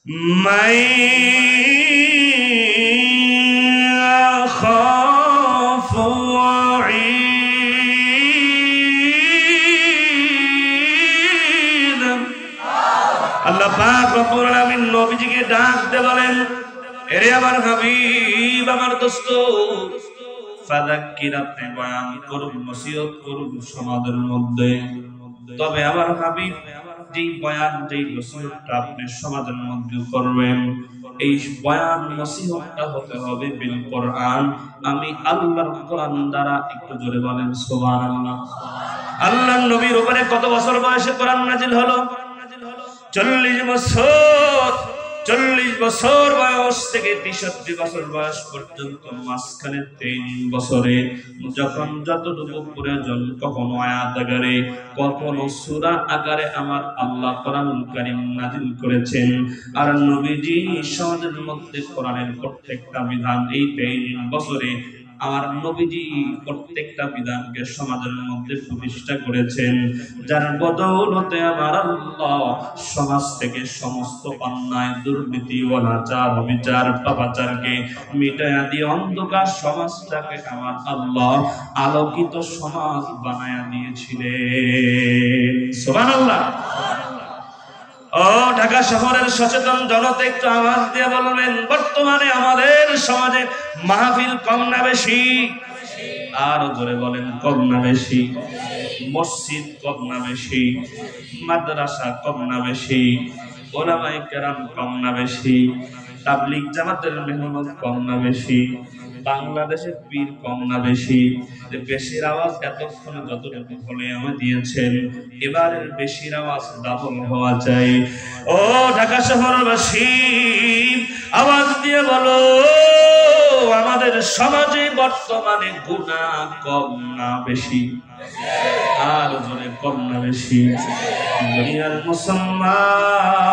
মান খাফু ওয়াঈদ। আল্লাহ পাক রব্বুল আলামিন নবীজিকে ডাক দিয়ে বলেন, এরে আমার হাবিব, আমার দোস্ত, ফাযাক্কির, আপনি বয়ান করুন, নসিহত করুন সমাজের মধ্যে। তবে আমার হাবিব, যেই বয়ান যেই নসিহতটা আপনি সমাজের মধ্যে করবেন, এই বয়ান নসিহতটা হতে হবে বিল কোরআন, আমি আল্লাহর কোরআন দ্বারা। একটু জোরে বলেন সুবহানাল্লাহ। আল্লাহর নবীর উপরে কত বছর বয়সে কোরআন নাজিল হলো? 40 বছর। 40 বছর বয়স থেকে 63 বছর বয়স পর্যন্ত, মাঝখানে 3 বছরে যখন যতটুকু প্রয়োজন, কখনো আয়াত আকারে, কখনো সূরা আকারে আমার আল্লাহ কোরআনুল কারীম নাযিল করেছেন। আর নবীজি সমাজের মধ্যে কোরআনের প্রত্যেকটা বিধান এই 3 বছরে আমার নবীজি প্রত্যেকটা বিধানকে সমাজের মধ্যে প্রতিষ্ঠা করেছেন, যার বদৌলতে আমার আল্লাহ সমাজ থেকে সমস্ত অন্যায়, দুর্নীতি, অনাচার, অবিচার, পাপাচারকে মিটাইয়া দিয়ে অন্ধকার সমাজটাকে আমার আল্লাহ আলোকিত সমাজ বানায়া দিয়েছিলেন। সুবহানাল্লাহ। ও ঢাকা শহরের সচেতন জনতা, একটু আওয়াজ দিয়ে বলবেন, বর্তমানে আমাদের সমাজে মাহফিল কম না বেশি? আর জোরে বলেন, কম না বেশি? মসজিদ কম না বেশি? মাদ্রাসা কম না বেশি? ওলামায়ে কেরাম কম না বেশি? তাবলীগ জামাতের মেহনত কম না বেশি? বাংলাদেশের পীর কম না বেশি? বেশির আওয়াজ এতক্ষণে যতটুকু বলে আমি দিয়েছেন, এবারের বেশির আওয়াজ ডাবল হওয়া চাই। ও ঢাকা শহরবাসী, আওয়াজ দিয়ে বলো, আমাদের সমাজে বর্তমানে গুনাহ কম না বেশি? আর জোরে, কম না বেশি? দুনিয়ার মুসলমান,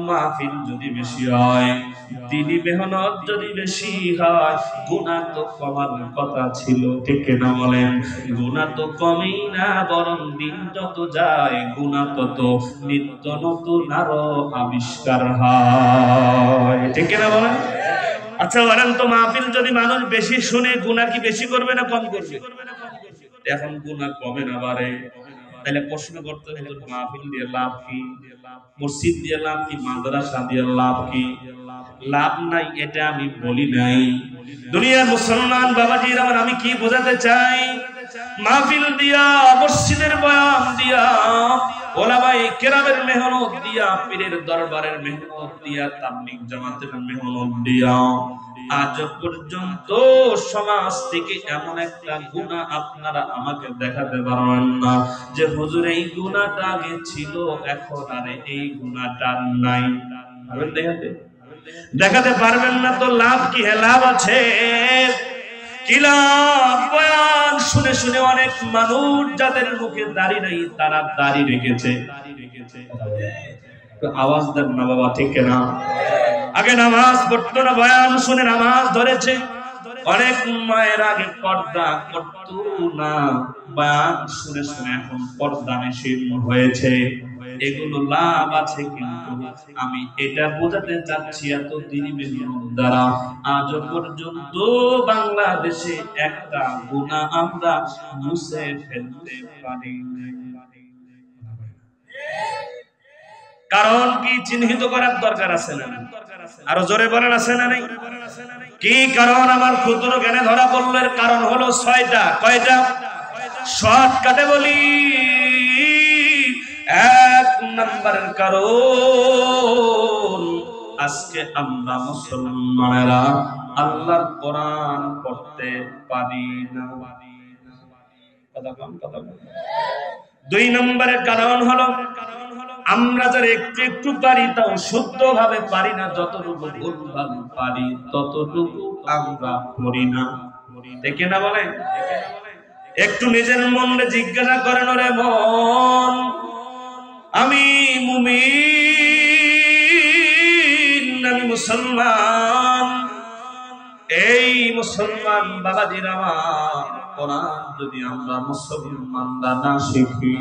মাহফিল যদি বেশি হয়, দিনী মেহনত যদি বেশি হয়, গুনাহ তো কমার কথা ছিল, ঠিক না বলেন? গুনাহ তো কমই না, বরং দিন যত যায় গুনাহ তত নিত্য নতুন আরো আবিষ্কার হয়, ঠিক না বলেন? আচ্ছা বলেন তো, মাহফিল যদি মানুষ বেশি শুনে, গুনাহ কি বেশি করবে না কম করবে? এখন গুনাহ কমে না বাড়ে? তাহলে প্রশ্ন করতে হবে, মাহফিল দিয়ে লাভ কি? মসজিদ দিয়ে লাভ কি? মাদ্রাসা দিয়ে লাভ কি? লাভ নাই, এটা আমি বলি নাই। দুনিয়ার মুসলমান বাবাজির আমার, আমি কি বোঝাতে চাই? মাহফিল দিয়া, মসজিদের বয়ান দিয়া, ওলামায়ে কেরামের মেহনত দিয়া, পীরের দরবারের মেহনত দিয়া, তাবলীগ জামাতের মেহনত দিয়া, আজ পর্যন্ত সমাজ থেকে এমন একটা গুনাহ আপনারা আমাকে দেখাতে পারবেন না যে হুজুর এই গুনাহটা আগে ছিল, এখন আর এই গুনাহটা নাই। পারবেন দেখাতে? দেখাতে পারবেন না তো লাভ কি? হ্যাঁ, লাভ আছে। কি লাভ? বয়ান শুনে শুনে অনেক মানুষ যাদের মুখে দাড়ি নাই, তারা দাড়ি রেখেছে। আওয়াজ দেন না বাবা, ঠিক না? আগে নামাজ পড়তো না, বয়ান শুনে নামাজ ধরেছে। অনেক মায়ের আগে পর্দা করতো না, বয়ান শুনে শুনে এখন পর্দা নিষিদ্ধ হয়েছে। এগুলো লাভ আছে, কিন্তু আমি এটা বোঝাতে চাচ্ছি, এত দিনী মেহনত দ্বারা আজ পর্যন্ত বাংলাদেশে একটা গুনাহ আমরা মুছে ফেলতে পারি নাই। কারণ কি চিহ্নিত করার দরকার আছে না? আরো জোরে বলেন, আছে না নাই? কি কারণ আমার ক্ষুদ্র জ্ঞানে ধরা পড়ল? এর কারণ হলো 6টা। কয়টা? শর্টকাটে বলি। 1 নম্বরের কারণ, আজকে আমরা মুসলমানেরা আল্লাহর কোরআন পড়তে পারি না। কথা কম, কথা কম। 2 নম্বরের কারণ হলো, আমরা যারা একটু একটু পারি তাও শুদ্ধ ভাবে পারি না, যতটুকু ভুলভাল পারি ততটুকু আমরা পড়ি না, দেখে না বলে? একটু নিজের মনে জিজ্ঞাসা করেন, রে মন, আমি মুমিন, আমি মুসলমান, এই মুসলমান বাবাজিরা আমার, কোরআন যদি আমরা মুসলমানরা না শিখি,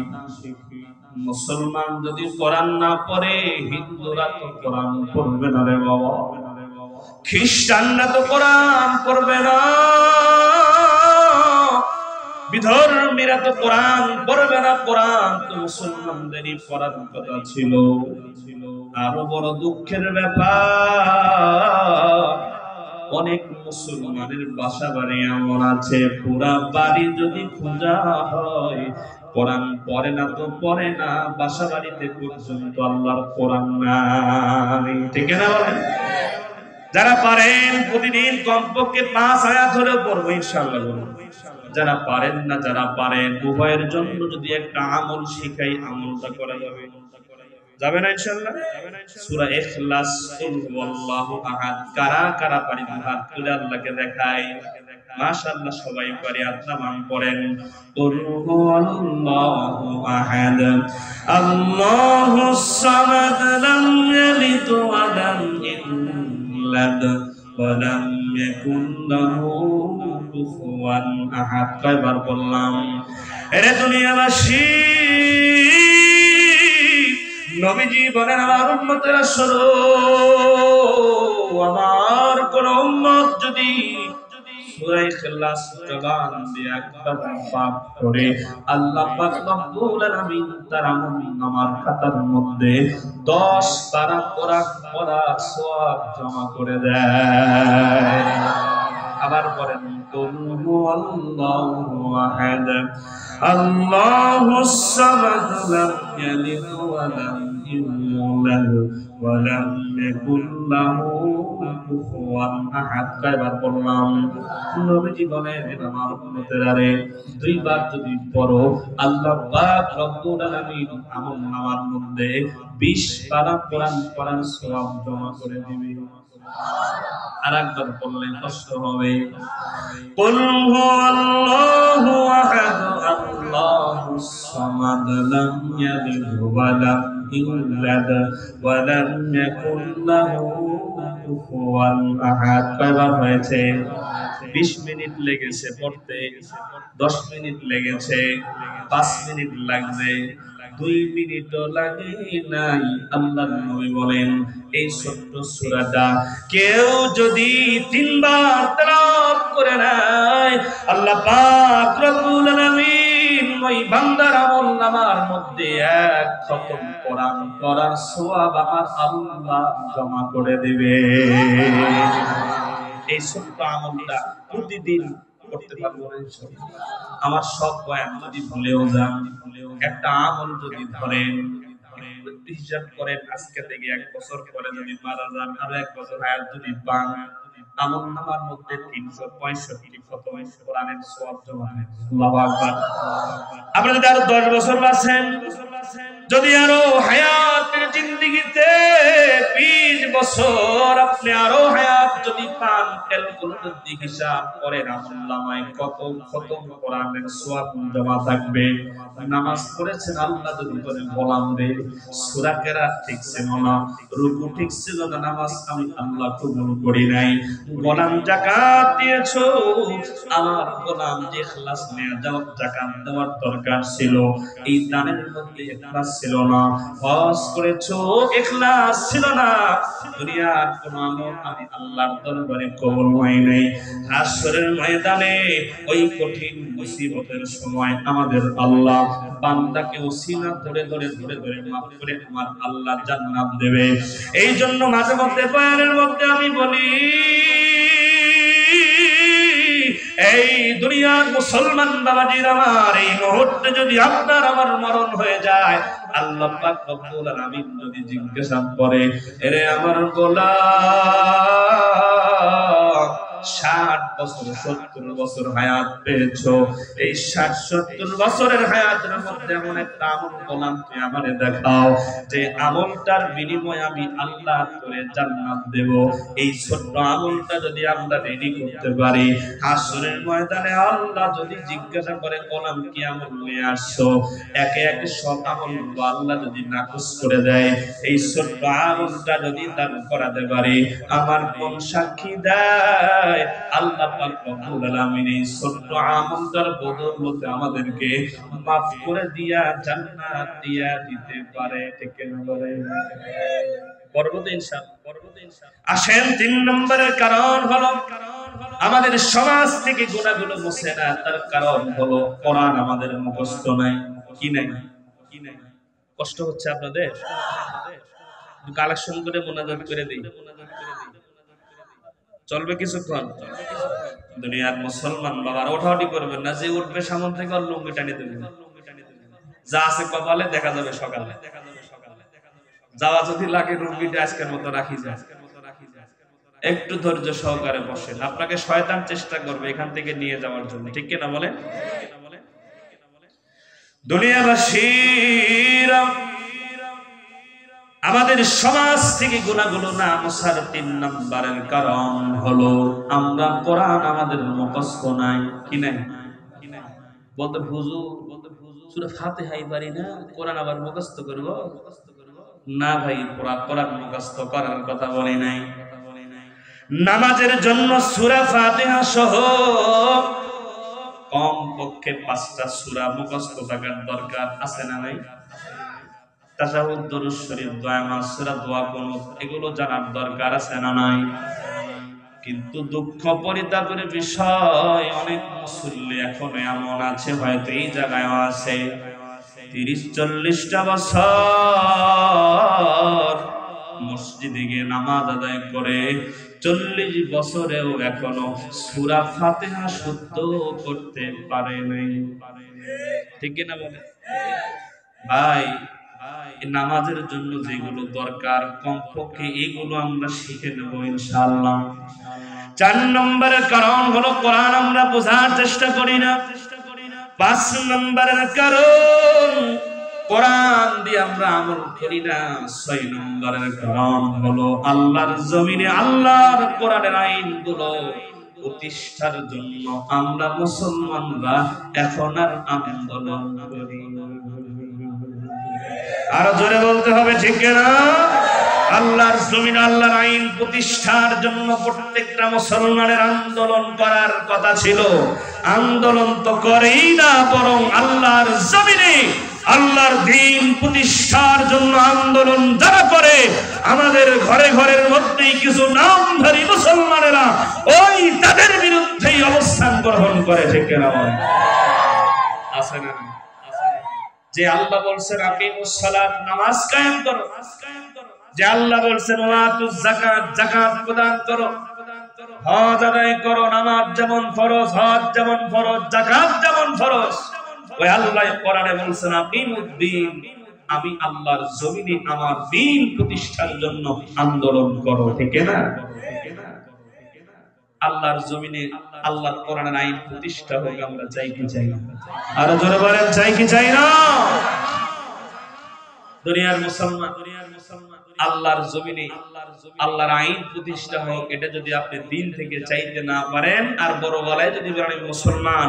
মুসলমান যদি কোরআন না পড়ে, হিন্দুরা তো কোরআন পড়বে না রে বাবা, খ্রিস্টানরা তো কোরআন পড়বে না, বিধর্মীরা তো কোরআন পড়বে না। কোরআন তো মুসলমানদেরই পড়ার কথা ছিল। আরো বড় দুঃখের ব্যাপার, অনেক মুসলমানের বাসা বাড়ি এমন আছে, পুরা বাড়ি যদি খোঁজা হয় কোরআন পড়ে না তো পড়ে না, বাসা বাড়িতে পর্যন্ত আল্লাহর কোরআন নাই। ঠিক না বলেন? যারা পারেন প্রতিদিন কমপক্ষে 5 আয়াত হলেও পড়বো ইনশাআল্লাহ। যারা পারেন না, যারা পারেন, উভয়ের জন্য যদি একটা আমল শিখাই, আমলটা করা যাবে, যাবে না ইনশাআল্লাহ? সূরা ইখলাস, কুল হুয়াল্লাহু আহাদ, কারা কারা পারি হাত তুলে আল্লাহকে দেখাই। মাশাআল্লাহ সবাই পারি, আত্মান পড়েন। কুল হুয়াল্লাহু আহাদ, আল্লাহুস সামাদ, লাম ইয়ালিদ ওয়া লাম ইউলাদ ওয়া লাম ইয়াকুল লাহু কুফুয়ান আহাদ। কয়বার বললাম? এরে দুনিয়াবাসী, নবীজি বলেন আমার উম্মতেরা শোনো, আমার কোন উম্মত যদি সূরা ইখলাস জবান দিয়ে একবার পাঠ করে, আল্লাহ পাক রব্বুল আলামিন তার আমলনামার খাতার মধ্যে 10 পারা কোরআন পড়ার সওয়াব জমা করে দেয়। আবার বলেন, কুল হুয়াল্লাহু আহাদ, আল্লাহুস সামাদ, লাম ইয়ালিদ ওয়া লাম ইউলাদ ওয়া লাম ইয়াকুল লাহু কুফুয়ান আহাদ। কয়বার বললাম? নবীজি বলেন আমার উম্মতেরা রে, 2 বার যদি পড়ো, আল্লাহ পাক রব্বুল আলামিন আমলনামার মধ্যে 20 পারা কোরআন পড়ার সওয়াব জমা করে দিবে। আরেকবার বললে কষ্ট হবে। কুল হুয়াল্লাহু আহাদ, আল্লাহুস সামাদ, লাম ইয়ালিদ ওয়া লাম ইউলাদ ওয়া লাম ইয়াকুল লাহু কুফুয়ান আহাদ। কয়বার হয়েছে? 20 মিনিট লেগেছে পড়তে, 10 মিনিট লেগেছে, 5 মিনিট লাগবে, 2 মিনিটও লাগে নাই। আল্লাহর নবী বলেন এই ছোট্ট সূরাটা কেউ যদি 3 বার তেলাওয়াত করে নেয়, আল্লাহ পাক রব্বুল আলামিন ওই বান্দার আমলনামার মধ্যে 1 খতম কোরআন পড়ার সওয়াব আমার আল্লাহ জমা করে দিবে। এই ছোট্ট আমলটা প্রতিদিন করতে পারবো ইনশাআল্লাহ। আমার সব বয়ান যদি ভুলেও যান, একটা আমল যদি ধরেন, হিসাব করেন, আজকে থেকে 1 বছর পরে যদি মারা যান, আর 1 বছর হায়াত যদি পান, আমলনামার মধ্যে 365 খতম কোরআনের সওয়াব জমা হয়। আল্লাহু আকবার। আপনি যদি আরো 10 বছর বাঁচেন, যদি আরো হায়াতের জিন্দেগিতে 20 বছর আপনি আরো হায়াত যদি পান, ক্যালকুলেটর দিয়ে হিসাব করেন আমলনামায় কত খতম কোরআনের সওয়াব জমা থাকবে। নামাজ পড়েছেন, আল্লাহ যদি বলেন গোলাম রে সূরা কেরাত ঠিক ছিল না, রুকু ঠিক ছিল না, নামাজ আমি আল্লাহ কবুল করি নাই। গোলাম যাকাত দিয়েছো, আমার গোলাম যে ইখলাস নিয়ে যাকাত দেওয়ার দরকার ছিল, এই দানের মধ্যে ইখলাস ছিল না। হজ করেছো, ইখলাস ছিল না, দুনিয়ার কোন আমল আমি আল্লাহর দরবারে কবুল হয় নাই। হাসরের ময়দানে ওই কঠিন মুসিবতের সময় আমাদের আল্লাহ বান্দাকে ওসিলা ধরে ধরে ধরে ধরে মাফ করে আমার আল্লাহ জান্নাত দেবে। এই জন্য মাঝে মধ্যে বয়ানের মধ্যে আমি বলি, এই দুনিয়ার মুসলমান বাবাজির আমার, এই মুহূর্তে যদি আপনার আমার মরণ হয়ে যায়, আল্লাহ পাক রব্বুল আলামিন যদি জিজ্ঞাসা করে, এরে আমার গোলাম 60 বছর 70 বছর হায়াত পেয়েছো, এই 60-70 বছরের হায়াতের মধ্যে এমন একটা আমল গোলাম তুই আমারে দেখাও যে আমলটার বিনিময়ে আমি আল্লাহ করে জান্নাত দেব। এই ছোট্ট আমলটা যদি আমরা রেডি করতে পারি, হাসরের ময়দানে আল্লাহ যদি জিজ্ঞাসা করে গোলাম কি আমল নিয়ে আসছো, একে একে সব আমলগুলো আল্লাহ যদি নাকচ করে দেয়, এই ছোট্ট আমলটা যদি দান করাতে পারি, আমার কোন সাক্ষী দেয় যায় আল্লাহ পাক রব্বুল আলামিন এই ছোট্ট আমলটার বদৌলতে আমাদেরকে মাফ করে দিয়া জান্নাত দিয়া দিতে পারে। ঠিক না বলে? করবো তো ইনশাআল্লাহ। আসেন ৩ নম্বরের কারণ হলো আমাদের সমাজ থেকে গুনাহগুলো মুছে না, তার কারণ হলো কোরআন আমাদের মুখস্থ নাই। কি নাই? কষ্ট হচ্ছে আপনাদের? কালেকশন করে মোনাজাত করে দিই, চলবে কিছুক্ষণ? দুনিয়ার মুসলমান বাবার ওঠাউঠি করবেন না, যে উঠবে সামন থেকে লুঙ্গি টানি দেবেন, যা আছে কপালে দেখা যাবে সকালে। যাওয়া যদি লাগে লুঙ্গিটা আজকের মতো রাখি যায়, একটু ধৈর্য সহকারে বসেন। আপনাকে শয়তান চেষ্টা করবে এখান থেকে নিয়ে যাওয়ার জন্য। ঠিক কিনা বলেন? দুনিয়াবাসীরা আমাদের সমাজ থেকে গুনাহগুলো না মুছার ৩ নম্বরের কারণ হলো আমরা কোরআন আমাদের মুখস্থ নাই। কি নাই? বলতে হুজুর সূরা ফাতিহাই পারি না, কোরআন আবার মুখস্থ করব না? ভাই, কোরআন মুখস্থ করার কথা বলি নাই। নামাজের জন্য সূরা ফাতিহা সহ কমপক্ষে ৫টা সূরা মুখস্থ থাকার দরকার আছে না নাই? তাশাহুদ, দরুদ শরীফ, দোয়া, মাসরা, দোয়া, কুনুত এগুলো জানার দরকার আছে না নাই? কিন্তু দুঃখ পরিতাপের বিষয় অনেক মুসল্লি এখনো এমন আছে, হয়তো এই জায়গায় আছে ৩০-৪০টা বছর মসজিদে গিয়ে নামাজ আদায় করে ৪০ বছরেও এখনো সূরা ফাতিহা শুদ্ধ করতে পারে নাই। ঠিক না বলে? ভাই, নামাজের জন্য যেগুলো দরকার কমপক্ষে এগুলো আমরা শিখে নেব ইনশাআল্লাহ। ৪ নম্বরের কারণ হলো কোরআন আমরা বোঝার চেষ্টা করি না। ৫ নম্বরের কারণ কোরআন দিয়ে আমরা আমল করি না। ৬ নম্বরের কারণ হলো আল্লাহর জমিনে আল্লাহর কোরআনের আইনগুলো প্রতিষ্ঠার জন্য আমরা মুসলমানরা এখন আর আন্দোলন করি। আরো জোরে বলতে হবে, ঠিক না? আল্লাহর জমিন আল্লাহর আইন প্রতিষ্ঠার জন্য প্রত্যেকটা মুসলমানের আন্দোলন করার কথা ছিল। আন্দোলন তো করেই না, বরং আল্লাহর জমিনে আল্লাহর দ্বীন প্রতিষ্ঠার জন্য আন্দোলন যারা করে, আমাদের ঘরে ঘরের মধ্যেই কিছু নামধারী মুসলমানেরা ওই তাদের বিরুদ্ধেই অবস্থান গ্রহণ করে। ঠিক না? আছে না? যে আল্লাহ বলছেন আকিমুস সালাত, নামাজ কায়েম করো, যে আল্লাহ বলছেন ওয়াতুজ যাকাত, যাকাত প্রদান করো, হজ আদায় করো, নামাজ যেমন ফরজ, হজ যেমন ফরজ, যাকাত যেমন ফরজ, ওই আল্লাহ কোরআনে বলছেন আকিমুদ্দিন, আমি আল্লাহর জমিনে আমার দ্বীন প্রতিষ্ঠার জন্য আন্দোলন করো। ঠিক না? আল্লাহর জমিনে আল্লাহর কোরআনের আইন প্রতিষ্ঠা হোক, আমরা চাই কি চাই না? আরো জোরে বলেন, চাই কি চাই না? দুনিয়ার মুসলমান আল্লাহর জমিনে আল্লাহর আইন প্রতিষ্ঠা হোক, এটা যদি আপনি দিন থেকে চাইতে না পারেন, আর বড় গলায় যদি বলেন মুসলমান,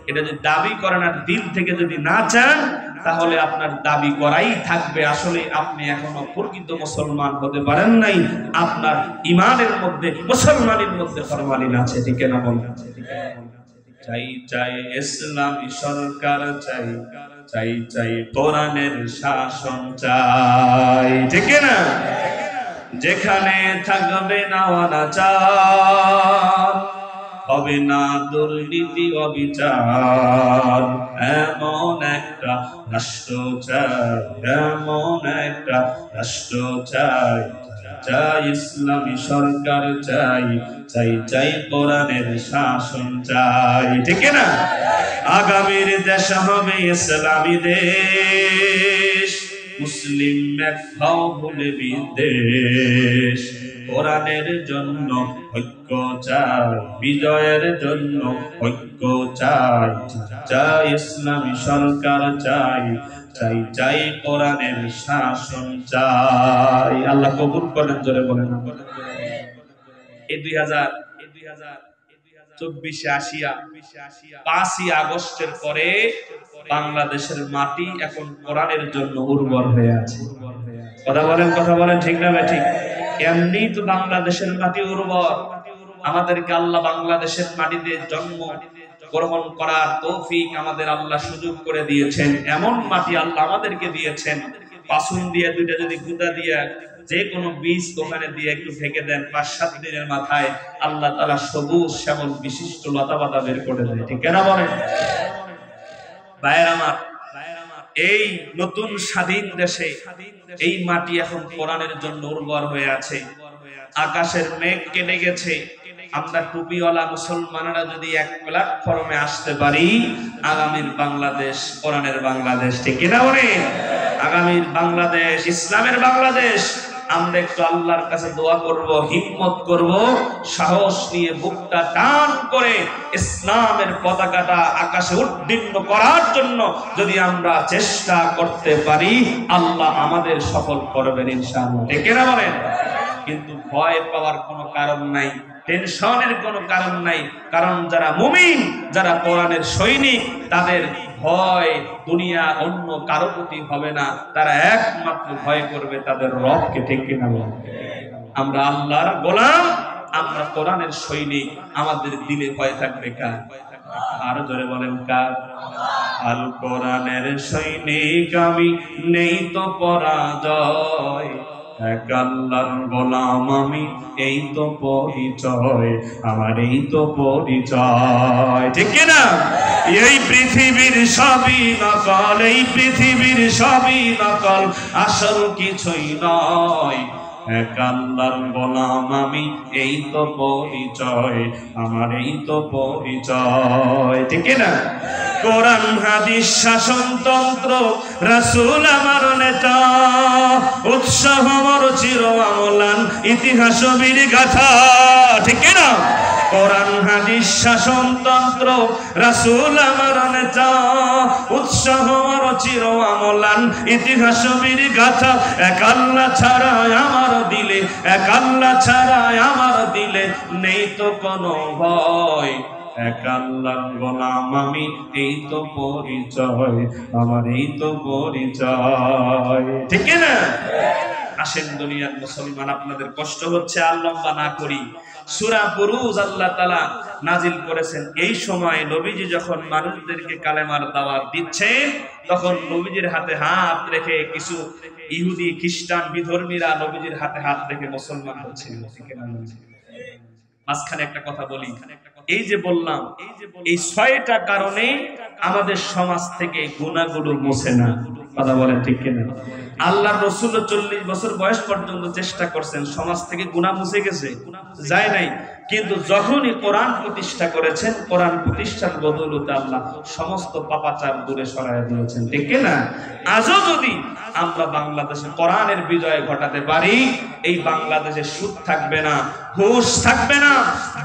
এটা যদি দাবি করেন আর দিল থেকে যদি না চান, তাহলে আপনার দাবি করাই থাকবে, আসলে আপনি এখনো প্রকৃত মুসলমান হতে পারেন নাই। আপনার ইমানের মধ্যে, মুসলমানের মধ্যে ফরমালিন আছে। ঠিক না বলেন? চাই চাই ইসলামী সরকার চাই, চাই চাই কোরআনের শাসন চাই। ঠিক না? যেখানে থাকবে না অনাচার, হবে না দুর্নীতি অবিচার, এমন একটা রাষ্ট্র চাই, এমন একটা রাষ্ট্র চাই, চাই ইসলামী সরকার চাই, চাই চাই কোরআনের শাসন চাই। ঠিক না? আগামীর দেশ হবে ইসলামী দেশ, মুসলিম এক হও ভুলে বিদেশ, কোরআনের জন্য ঐক্য চাই, বিজয়ের জন্য ঐক্য চাই, চাই ইসলামী সরকার চাই, চাই চাই কোরআনের শাসন চাই। আল্লাহ কবুল করেন, জোরে বলেন। এই 2024 আসিয়া 5ই আগস্টের পরে বাংলাদেশের মাটি এখন কোরআনের জন্য উর্বর হয়ে আছে। কথা বলেন, কথা বলেন, ঠিক না? ঠিক। এমনি তো বাংলাদেশের মাটি উর্বর, আমাদেরকে আল্লাহ বাংলাদেশের মাটিতে জন্ম গ্রহণ করার তৌফিক আমাদের আল্লাহ সুযোগ করে দিয়েছেন। এমন মাটি আল্লাহ আমাদেরকে দিয়েছেন, পাসুন দিয়ে দুইটা যদি গুঁতা দিয়ে যে কোনো বীজ ওখানে দিয়ে একটু ঢেকে দেন, ৫-৭ দিনের মাথায় আল্লাহ তাআলা সবুজ শ্যামল বিশিষ্ট লতাপাতা বের করে দেয়। ঠিক না বলেন? ভাইয়ের আমার, এই নতুন স্বাধীন দেশে এই মাটি এখন কোরআনের জন্য উর্বর হয়ে আছে। আকাশের মেঘ কেটে গেছে। আমরা টুপিওয়ালা মুসলমানরা যদি এক প্ল্যাটফর্মে আসতে পারি, আগামীর বাংলাদেশ কোরআনের বাংলাদেশ। ঠিক না বলেন? আগামীর বাংলাদেশ ইসলামের বাংলাদেশ। আমরা একটু আল্লাহর কাছে দোয়া করব, হিম্মত করব, সাহস নিয়ে বুকটা টান করে ইসলামের পতাকাটা আকাশে উড্ডীন করার জন্য যদি আমরা চেষ্টা করতে পারি, আল্লাহ আমাদের সফল করবেন ইনশাআল্লাহ। ঠিক না বলেন? কিন্তু ভয় পাওয়ার কোনো কারণ নাই, টেনশনের কোনো কারণ নাই। কারণ যারা মুমিন, যারা কোরআনের সৈনিক, তাদের ভয় দুনিয়া অন্য কারো প্রতি হবে না। তারা একমাত্র ভয় করবে তাদের রবকে। ঠিক কিনা বলেন? আমরা আল্লাহর গোলাম, আমরা কোরআনের সৈনিক, আমাদের দিলে ভয় থাকবে কার? আরো জোরে বলেন কার? আল কোরআনের সৈনিক আমি, নেই তো পরাজয়। এক আল্লাহর গোলাম আমি, এই তো পরিচয় আমার, এই তো পরিচয়। ঠিক কিনা? এই পৃথিবীর সবই নকল, এই পৃথিবীর সবই নকল, আসল কিছুই নয়। এক আল্লাহর গোলাম আমি, এই তো পরিচয় আমার, এই তো পরিচয়। ঠিক না? কোরআন হাদিস শাসনতন্ত্র, রাসূল আমার নেতা, উৎসাহ আমার চির অম্লান, ইতিহাস বীর গাথা। ঠিক না? কোরআন হাদিস শাসনতন্ত্র, রাসূল আমার নেতা, উৎসাহ আমার চির অম্লান, ইতিহাস বীর গাথা। এক আল্লাহ ছাড়া আমার দিলে, এক আল্লাহ ছাড়া আমার দিলে নেই তো কোনো ভয়। এক আল্লাহর গোলাম আমি, এই তো পরিচয় আমার, এই তো পরিচয়। ঠিক না? আসেন দুনিয়ার মুসলমান, আপনাদের কষ্ট হচ্ছে, আর লম্বা না করি। সূরা বুরুজ আল্লাহ তাআলা নাজিল করেছেন। এই সময় নবীজি যখন মানুষদেরকে কালেমার দাওয়াত দিচ্ছেন, তখন নবীজির হাতে হাত রেখে কিছু ইহুদি খ্রিস্টান বিধর্মীরা নবীজির হাতে হাত রেখে মুসলমান হচ্ছিল। মাঝখানে একটা কথা বলি, এই যে বললাম, এই ৬টা কারণে আমাদের সমাজ থেকে গুনাহগুলো মুছে না। কথা বলেন ঠিক কিনা? আল্লাহর রাসূল ৪০ বছর বয়স পর্যন্ত চেষ্টা করছেন, সমাজ থেকে গুনাহ মুছে গেছে? যায় নাই। কিন্তু যখনই কোরআন প্রতিষ্ঠা করেছেন, কোরআন প্রতিষ্ঠার বদৌলতে আল্লাহ সমস্ত পাপাচার দূরে সরায় দিয়েছেন। ঠিক কিনা? আজও যদি আমরা বাংলাদেশে কোরআনের বিজয় ঘটাতে পারি, এই বাংলাদেশে সুদ থাকবে না, ঘুষ থাকবে না,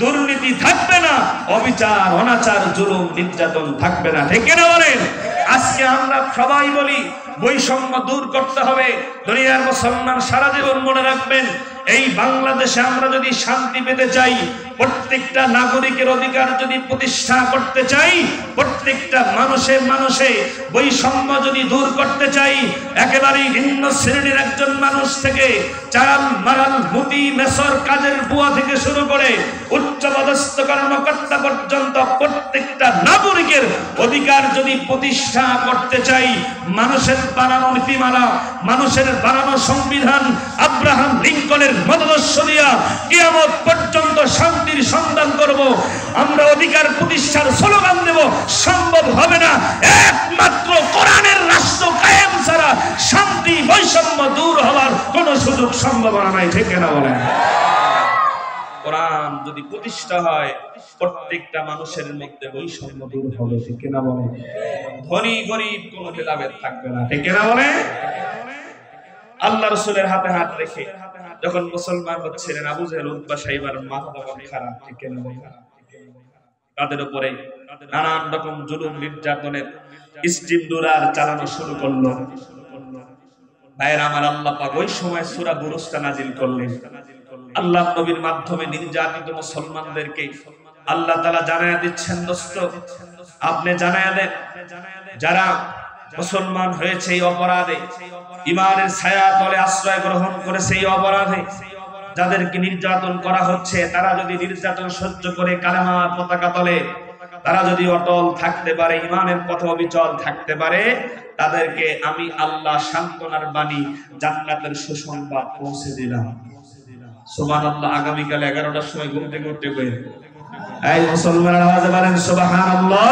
দুর্নীতি থাকবে না, অবিচার অনাচার জুলুম নির্যাতন থাকবে না। ঠিক কিনা বলেন? আজকে আমরা সবাই বলি বৈষম্য দূর করতে হবে। দুনিয়ার মুসলমান সারা জীবন মনে রাখবেন, এই বাংলাদেশে আমরা যদি শান্তি পেতে চাই, প্রত্যেকটা নাগরিকের অধিকার যদি প্রতিষ্ঠা করতে চাই, প্রত্যেকটা মানুষে বৈষম্য যদি দূর করতে চাই, একেবারেই ভিন্ন শ্রেণীর একজন মানুষ থেকে চাল মারাল মুতি মেসর কাজের বুয়া থেকে শুরু করে উচ্চপদস্থ কর্মকর্তা পর্যন্ত প্রত্যেকটা নাগরিকের অধিকার যদি প্রতিষ্ঠা করতে চাই, মানুষের বানানো নীতিমালা, মানুষের বানানো সংবিধান, আব্রাহাম লিঙ্কনের মতাদর্শ দিয়া কিয়ামত পর্যন্ত শান্তির সন্ধান করব। আমরা অধিকার প্রতিষ্ঠার স্লোগান দেব, সম্ভব হবে না। একমাত্র কোরআনের রাষ্ট্র কায়েম ছাড়া শান্তি বৈষম্য দূর হওয়ার কোন সুযোগ সম্ভাবনা নাই। ঠিক না বলেন? কোরআন যদি প্রতিষ্ঠা হয়, প্রত্যেকটা মানুষের মধ্যে বৈষম্য দূর হবে। ঠিক না বলেন? ধনী গরিব কোনো ভেদাভেদ থাকবে না। ঠিক না বলেন? আল্লাহ রাসূলের হাতে হাত রেখে যখন মুসলমান হচ্ছিলেন, আবু জেহেল উতবা সাইবার মাথা তখন খারাপ। ঠিক না বলেন? তাদের উপরে নানান রকম জুলুম নির্যাতনের স্টিম ডুরার চালানো শুরু করলো। ভাইয়ের আমার, আল্লাহ পাক ওই সময় সূরা বুরুজটা নাজিল করলেন। আল্লাহ নবীর মাধ্যমে নির্যাতিত মুসলমানদেরকে আল্লাহ তাআলা জানায়া দিচ্ছেন, দোস্ত আপনি জানায়া দেন, যারা মুসলমান হয়েছে এই অপরাধে, ঈমানের ছায়া তলে আশ্রয় গ্রহণ করেছে এই অপরাধে, যাদেরকে নির্যাতন করা হচ্ছে তারা যদি নির্যাতন সহ্য করে কালেমার পতাকা তলে তারা যদি অটল থাকতে পারে, ইমানের পথে অবিচল থাকতে পারে, তাদেরকে আমি আল্লাহ সান্ত্বনার বাণী জান্নাতের সুসংবাদ পৌঁছে দিলাম। সুবহানাল্লাহ। আগামীকাল 11টার সময় ঘুম থেকে উঠতে কই এই মুসলমানের আওয়াজে বলেন সুবহানাল্লাহ।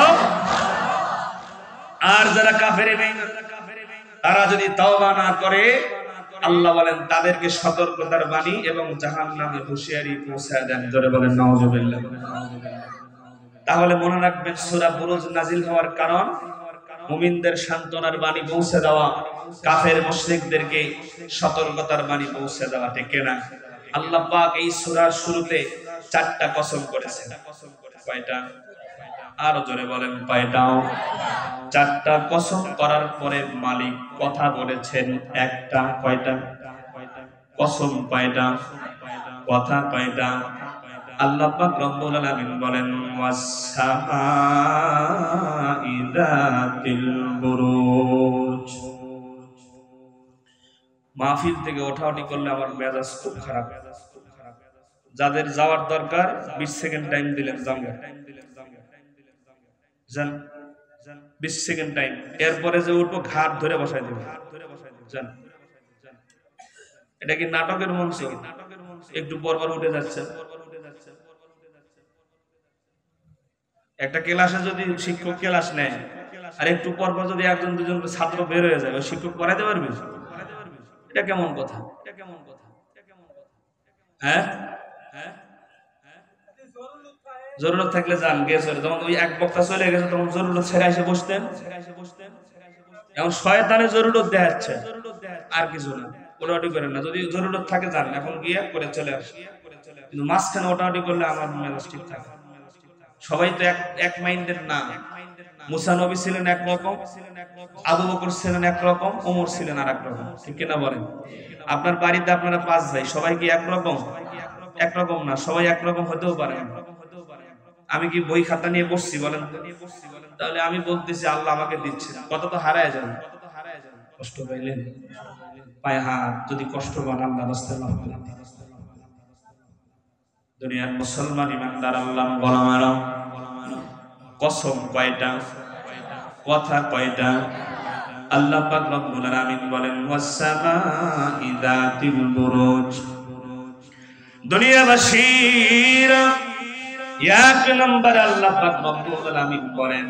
আর যারা কাফের বেঈমান তারা যদি তওবা না করে আল্লাহ বলেন তাদেরকে সতর্কতার বাণী এবং জাহান্নামের হুঁশিয়ারি পৌঁছায় দেন। জোরে বলেন নাউজুবিল্লাহ। তাহলে মনে রাখবেন সূরা বুরুজ নাজিল হওয়ার কারণ মুমিনদের সান্ত্বনার বাণী পৌঁছে দেওয়া, কাফের মুশরিকদেরকে সতর্কতার বাণী পৌঁছে দেওয়া, ঠিক না? আল্লাহ পাক এই সূরার শুরুতে 4টা কসম করেছেন। কয়টা? আরো জোরে বলেন কয়টা? 4টা কসম করার পরে মালিক কথা বলেছেন একটা। কয়টা কসম? কয়টা কথা? কয়টা? আল্লাহ পাক রব্বুল আলামিন বলেন ওয়াস-সামা'i যাতিল বুরুজ। মাহফিল থেকে ওঠাওঠি করলে আমার মেজাজ খুব খারাপ। যাদের যাওয়ার দরকার 20 সেকেন্ড টাইম দিলেন যান 20 সেকেন্ড টাইম, এরপরে যে উঠবো ঘাট ধরে বসাই দেব যান। এটা কি নাটকের মঞ্চ? একটু পরপর উঠে যাচ্ছে। একটা ক্লাসে যদি শিক্ষক ক্লাস নেয় আর একটু পরপর যদি একজন দুজন ছাত্র বের হয়ে যায়, ওই শিক্ষক পড়াইতে পারবে? এটা কেমন কথা? হ্যাঁ, জরুরত থাকলে যান গেছে। যখন ওই এক বক্তা চলে গেছে তখন জরুরত ছেড়ে এসে বসতেন। এখন শয়তানে জরুরত দেখাচ্ছে, আর কিছু না। ওটাওটি করেন না, যদি জরুরত থাকে যান, এখন গিয়ে করে চলে আসে। কিন্তু মাঝখানে ওটাওটি করলে আমার মেজাজ ঠিক থাকে। সবাই তো এক মাইন্ডের না। মুসা নবী ছিলেন একরকম, আবু বকর ছিলেন একরকম, ওমর ছিলেন আর একরকম, ঠিক কিনা বলেন? আপনার বাড়িতে আপনারা 5 ভাই, সবাই কি একরকম? একরকম না, সবাই একরকম হতেও পারে না। আমি কি বই খাতা নিয়ে বসছি বলেন? তাহলে আমি বলতেছি আল্লাহ আমাকে দিচ্ছে, কত তো হারায় যাবে। কষ্ট পাইলেন পায় হাত, যদি কষ্ট পান আল্লাহ রাস্তায় মাফ করে দিন। দুনিয়ার মুসলমান ইমানদার আল্লাহ গোলামেরা কসম কয়টা? কথা কয়টা? আল্লাহ পাক রব্বুল আলামিন বলেন ওয়াস-সামা'i যাতিল বুরুজ। দুনিয়াবাসীরা এক নম্বরে আল্লাহ পাক রব্বুল আলামিন বলেন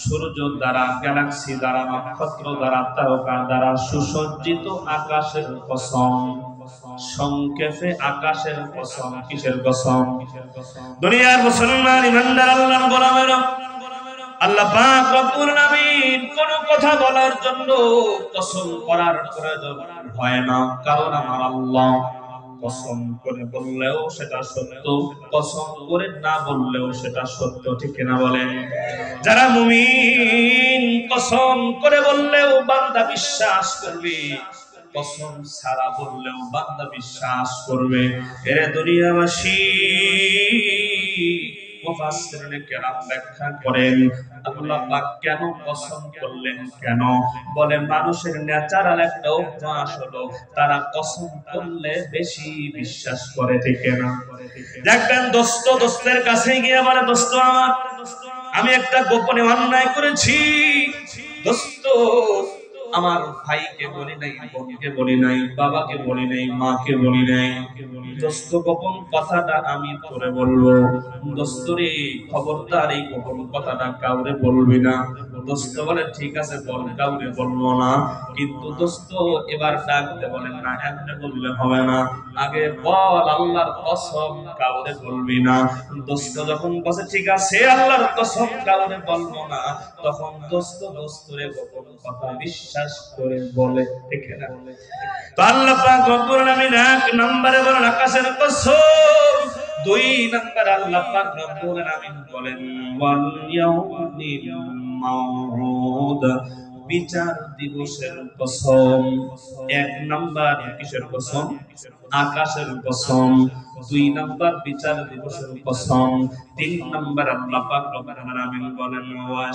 সূর্য দ্বারা, গ্যালাক্সি দ্বারা, নক্ষত্র দ্বারা, তারকা দ্বারা সুসজ্জিত আকাশের কসম। সংক্ষেপে আকাশের কসম। কিসের কসম? দুনিয়ার মুসলমান ইমানদার আল্লাহর গোলামেরা, আল্লাহ পাক রব্বুল আলামিন কোন কথা বলার জন্য কসম করার প্রয়োজন হয় না, কারণ আমার আল্লাহ কসম করে বললেও সেটা সত্য, কসম করে না বললেও সেটা সত্য, ঠিক কিনা বলেন? যারা মুমিন কসম করে বললেও বান্দা বিশ্বাস করবে, কসম ছাড়া বললেও বান্দা বিশ্বাস করবে। এর দুনিয়াবাসী মুফাসসিরিনে কেরাম ব্যাখ্যা করেন আল্লাহ পাক কেন কসম করলেন। কেন বলে মানুষের ন্যাচারাল একটা অভ্যাস হলো তারা কসম করলে বেশি বিশ্বাস করে, ঠিক না? দেখবেন দোস্ত দোস্তের কাছে গিয়ে বলে দোস্ত আমার আমি একটা গোপনে অন্যায় করেছি, দোস্ত আমার ভাইকে বলি নাই, বোনকে বলি নাই, বাবাকে বলি নাই, মাকে বলি নাই, দোস্ত গোপন কথাটা আমি তোরে বলবো। দোস্ত রে খবরদার এই গোপন কথাটা কাউরে বলবি না। দোস্ত বলে ঠিক আছে বল, কাউরে বলবো না। কিন্তু দোস্ত এবার ডাকতে বলেন না, এমনি বললে হবে না, আগে বল আল্লাহর কসম কাউরে বলবি না। দোস্ত যখন বসে ঠিক আছে আল্লাহর কসম কাউরে বলবো না, তখন দোস্ত দোস্তরে গোপন কথা বিশ্বাস করে বলে, ঠিক না? তো আল্লাহ পাক রব্বুল আলামিন এক নম্বরে বলেন আকাশের কসম, 2 নম্বরে আল্লাহ পাক রব্বুল আলামিন বলেন ওয়াল ইয়াউমিল মাউউদ, বিচার দিবসের কসম। 1 নাম্বার কিসের কসম? আকাশের কসম। 2 নাম্বার বিচার দিবসের কসম। 3 নাম্বার আল্লাহ পাক রব্বুল আলামিন বলেন ওয়া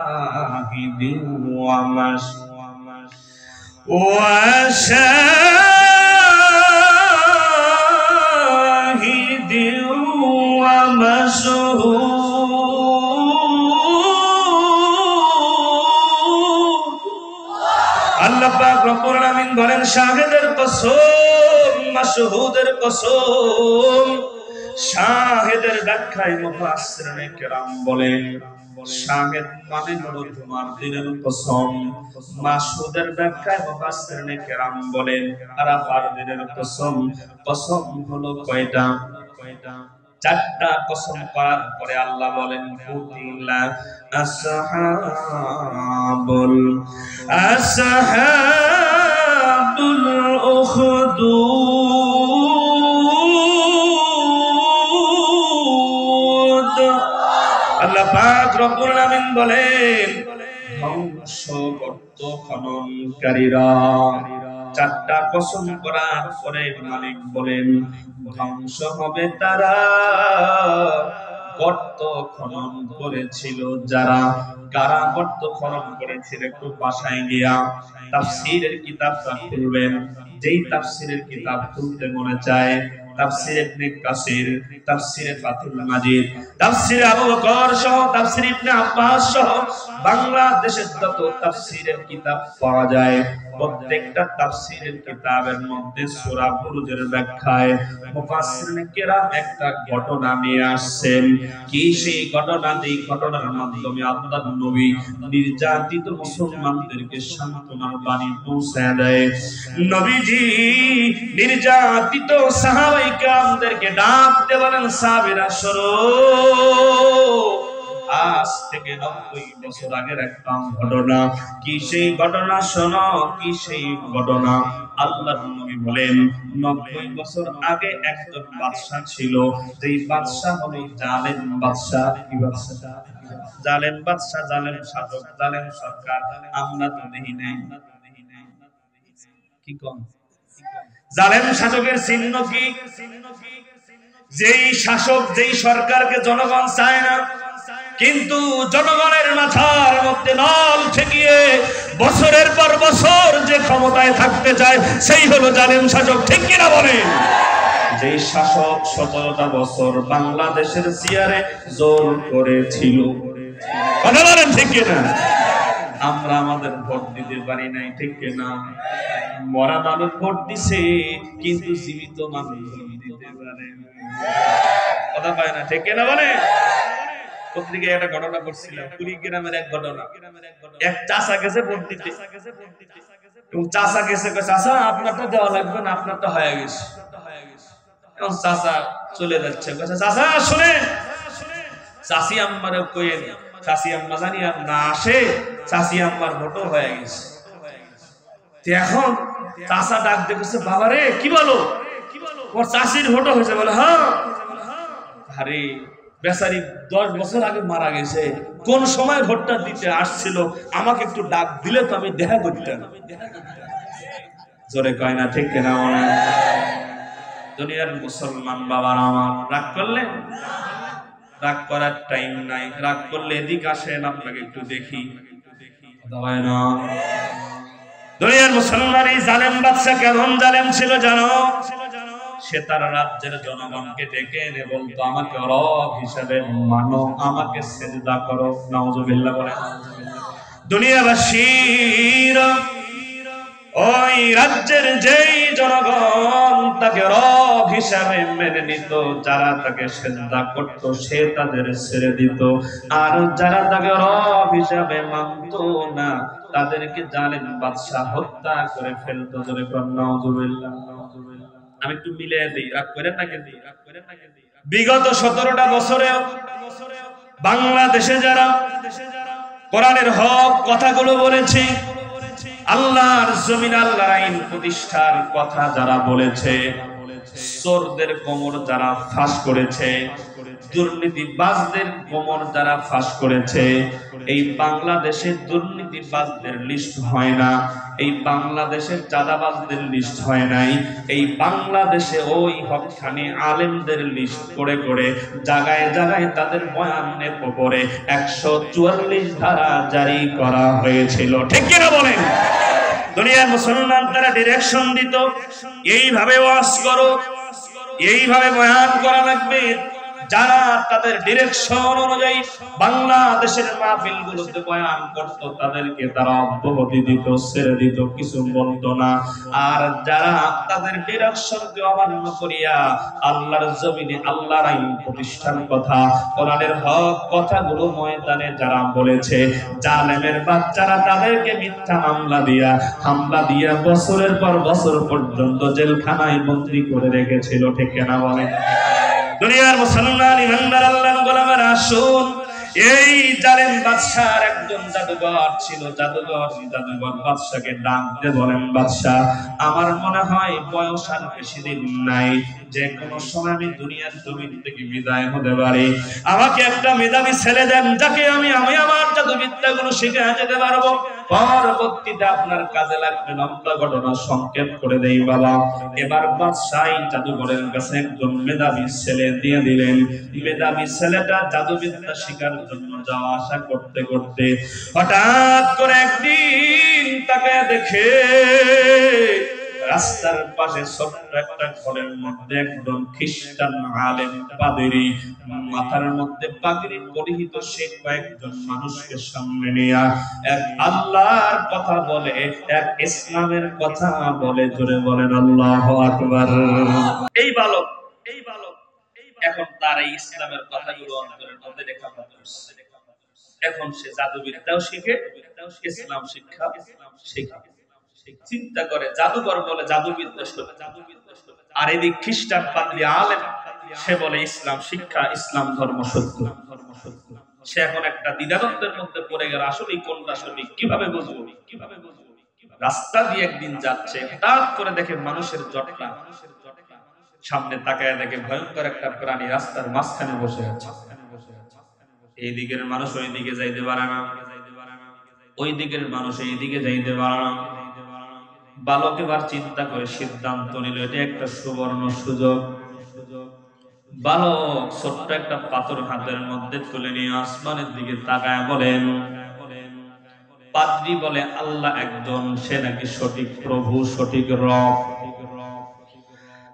শাহিদিন ওয়া মাশ ওয়া মাশহুদের কসম। শাহেদের ব্যাখ্যায় মুফাসসিরিনে কেরাম বলেন শাহেদ মানে হলো জুমার দিনের কসম। মাশহুদের ব্যাখ্যায় মুফাসসিরিনে কেরাম বলেন আরাফার দিনের কসম। কসম হলো কয়টা? চারটা কসম করার পরে আল্লাহ বলেন কুতিলা আসহাবুল উখদুদ। আল্লাহ পাক রব্বুল আলামিন বলেন ধ্বংস গর্ত খননকারীরা। চারটা কসম করার পরে মালিক বলেন ধ্বংস হবে তারা গর্ত খনন করেছিল যারা। কারা গর্ত খনন করেছিল? একটু বাসায় গিয়া তাফসীরের কিতাবটা খুলবেন। যেই তাফসীরের কিতাব খুলতে মনে চায় তাফসীর ইবনে কাসির, তাফসীর ফাতুল মাজিদ, তাফসীর আবু বকর সহ তাফসীর ইবনে আব্বাস সহ বাংলাদেশের যত তাফসীরের কিতাব পাওয়া যায় প্রত্যেকটা তাফসীরের কিতাবের মধ্যে সূরা বুরুজের ব্যাখ্যায় মুফাসসিরিনে কেরাম একটা ঘটনা নিয়ে আসছেন। কি সেই ঘটনা? যেই ঘটনার মাধ্যমে আল্লাহর নবী নির্যাতিত মুসলমানদেরকে সান্ত্বনার বাণী পৌঁছায় দেয়। নবীজি নির্যাতিত সাহাবায়ে কেরামদেরকে ডাকতে বলেন সাহাবীরা শোনো, আজ থেকে 90 বছর আগের একটা ঘটনা। কি সেই ঘটনা? শোনো, কি সেই ঘটনা? আল্লাহর নবী বলেন 90 বছর আগে একজন বাদশা ছিল। যেই বাদশা হলো জালেম বাদশা। কি বাদশা? জালেম বাদশা, জালেম শাসক, জালেম সরকার। আমরা তো দেখি নাই। কি কম? জালেম শাসকের চিহ্ন কি? যেই শাসক, যেই সরকারকে জনগণ চায় না, কিন্তু জনগণের মাথার মধ্যে নল ঠেকিয়ে বছরের পর বছর যে ক্ষমতায় থাকতে চায় সেই হলো জালেম শাসক। ঠিক কিনা বলেন? যেই শাসক 17টা বছর বাংলাদেশের চেয়ারে জোর করেছিল। কথা বলেন ঠিক কিনা? আমরা আমাদের ভোট দিতে পারি নাই। ঠিক কিনা? মরা মানুষ ভোট দিছে কিন্তু জীবিত মানুষ ভোট দিতে পারে না। কথা পায় না। ঠিক কিনা বলে? পত্রিকায় একটা ঘটনা করছিলাম, কুড়িগ্রামের এক ঘটনা। এক চাচা গেছে ভোট দিতে এবং চাচা গেছে, চাচা আপনারটা দেওয়া লাগবে না, আপনারটা হয়ে গেছে। এবং চাচা চলে যাচ্ছে, চাচা শুনেন, চাচি আম্মারে কইেন, চাচি আম্মা জানি আর না আসে, চাচি আম্মার ভোটও হয়ে গেছে। এখন চাচা ডাক দেখছে, বাবা রে কি বলো, ওর চাচির ভোটও হয়েছে? বলে হ্যাঁ। আরে বেচারি 10 বছর আগে মারা গেছে, কোন সময় ভোটটা দিতে আসছিল, আমাকে একটু ডাক দিলে তো আমি দেখা করতাম। জোরে কয় না ঠিক কিনা? দুনিয়ার মুসলমান বাবার আমার রাগ করলেন? রাগ করার টাইম নাই। রাগ করলে এদিকে আসেন, আপনাকে একটু দেখি। না, দুনিয়ার মুসলমান এই জালেম বাদশা কেমন জালেম ছিল জানো? সে তার রাজ্যের জনগণকে ডেকে এনে বলতো আমাকে রব হিসেবে মানো, আমাকে সিজদা করো। নাউজুবিল্লাহ বলেন। দুনিয়াবাসীর ওই রাজ্যের যেই জনগণ তাকে রব হিসাবে মেনে নিত, যারা তাকে সিজদা করত সে তাদের ছেড়ে দিত, আর যারা তাকে রব হিসাবে মানত না তাদেরকে জালেম বাদশা হত্যা করে ফেলতো। জোরে কর নাউজুবিল্লাহ। আমি একটু মিলিয়ে দিই, রাগ করেন না কিন্তু। বিগত 17টা বছরে বাংলাদেশে যারা কোরআনের হক কথাগুলো বলেছে, আল্লাহর জমিন আল্লাহর আইন প্রতিষ্ঠার কথা যারা বলেছে, চোরদের কোমর যারা ফাঁস করেছে, দুর্নীতিবাজদের কোমর যারা ফাঁস করেছে, এই বাংলাদেশে দুর্নীতিবাজদের লিস্ট হয় না, এই বাংলাদেশের চাঁদাবাজদের লিস্ট হয় নাই, এই বাংলাদেশে ওই হকখানি আলেমদের লিস্ট করে করে জায়গায় জায়গায় তাদের বয়ানের উপরে 144 ধারা জারি করা হয়েছিল। ঠিক কিনা বলেন? দুনিয়ার মুসলমান তারা ডিরেকশন দিত, এইভাবে ওয়াজ করো, এইভাবে বয়ান করা লাগবে, যারা তাদের ডিরেকশন অনুযায়ী বাংলাদেশের মাহফিলগুলোতে বয়ান করত, তাদেরকে তারা অব্যাহতি দিত, ছেড়ে দিত, কিছু বলতো না। আর যারা তাদের ডিরেকশনকে অমান্য করিয়া আল্লাহর জমিনে আল্লাহর আইন প্রতিষ্ঠার কথা, কোরআনের হক কথাগুলো ময়দানে যারা বলেছে, জালেমের বাচ্চারা তাদেরকে মিথ্যা হামলা দিয়া বছরের পর বছর পর্যন্ত জেলখানায় বন্দী করে রেখেছিল। ঠিক না বলেন? দুনিয়ার মুসলমান ইমানদার আল্লাহর গোলামেরা, আসুন, এই জালেম বাদশার একজন জাদুঘর ছিল। জাদুঘর বাদশাকে ডাক দিয়ে বলেন, বাদশা, আমার মনে হয় বয়স আর বেশি দিন নাই, যে কোনো সময় আমি দুনিয়ার জমিন থেকে বিদায় হতে পারি। আমাকে একটা মেধাবী ছেলে দেন, যাকে আমি আমার জাদুবিদ্যাগুলো শিখে যেতে পারবো, পরবর্তীতে আপনার কাজে লাগবে। লম্বা ঘটনা সংক্ষেপ করে দেই বাবা। এবার বাদশাহ জাদুঘরের কাছে একজন মেধাবী ছেলে দিয়ে দিলেন। মেধাবী ছেলেটা জাদুবিদ্যা শিখার জন্য যাওয়া আসা করতে করতে হঠাৎ করে একদিন তাকে দেখে রাস্তার পাশে ছোট্ট একটা ঘরের মধ্যে একজন খ্রিস্টান আলেম পাদ্রী, মাথার মধ্যে পাগড়ি পরিহিত, সে কয়েকজন মানুষকে সামনে নিয়ে এক আল্লাহর কথা বলে, এক ইসলামের কথা বলে। জোরে বলেন আল্লাহু আকবার। এই বালক এখন তার এই ইসলামের কথাগুলো অন্তরের মধ্যে রেখা করছে। এখন সে জাদুবিদ্যাও শিখে, ইসলাম শিক্ষা শিখে। চিন্তা করে, জাদুঘর বলে জাদুবিদ্যা সত্য, আর এদিক খ্রিস্টান পাদ্রী আলেম, সে বলে ইসলাম শিক্ষা, ইসলাম ধর্ম সত্য। সে এখন একটা দ্বিধাদ্বন্দ্বের মধ্যে পড়ে গেল, আসলে কোনটা সঠিক, কিভাবে বুঝবো? রাস্তা দিয়ে একদিন যাচ্ছে, হঠাৎ করে দেখে মানুষের জটলা, সামনে তাকায় দেখে ভয়ঙ্কর একটা প্রাণী রাস্তার মাঝখানে বসে আছে। এই দিকের মানুষ ওই দিকে যাইতে পারে না, ওই দিকের মানুষ এই দিকে যাইতে পারে না। বালক এবার চিন্তা করে সিদ্ধান্ত নিল, এটা একটা সুবর্ণ সুযোগ। বালক ছোট্ট একটা পাথর হাতের মধ্যে তুলে নিয়ে আসমানের দিকে তাকায় বলেন, পাদ্রী বলে আল্লাহ একজন, সে নাকি সঠিক প্রভু, সঠিক রব।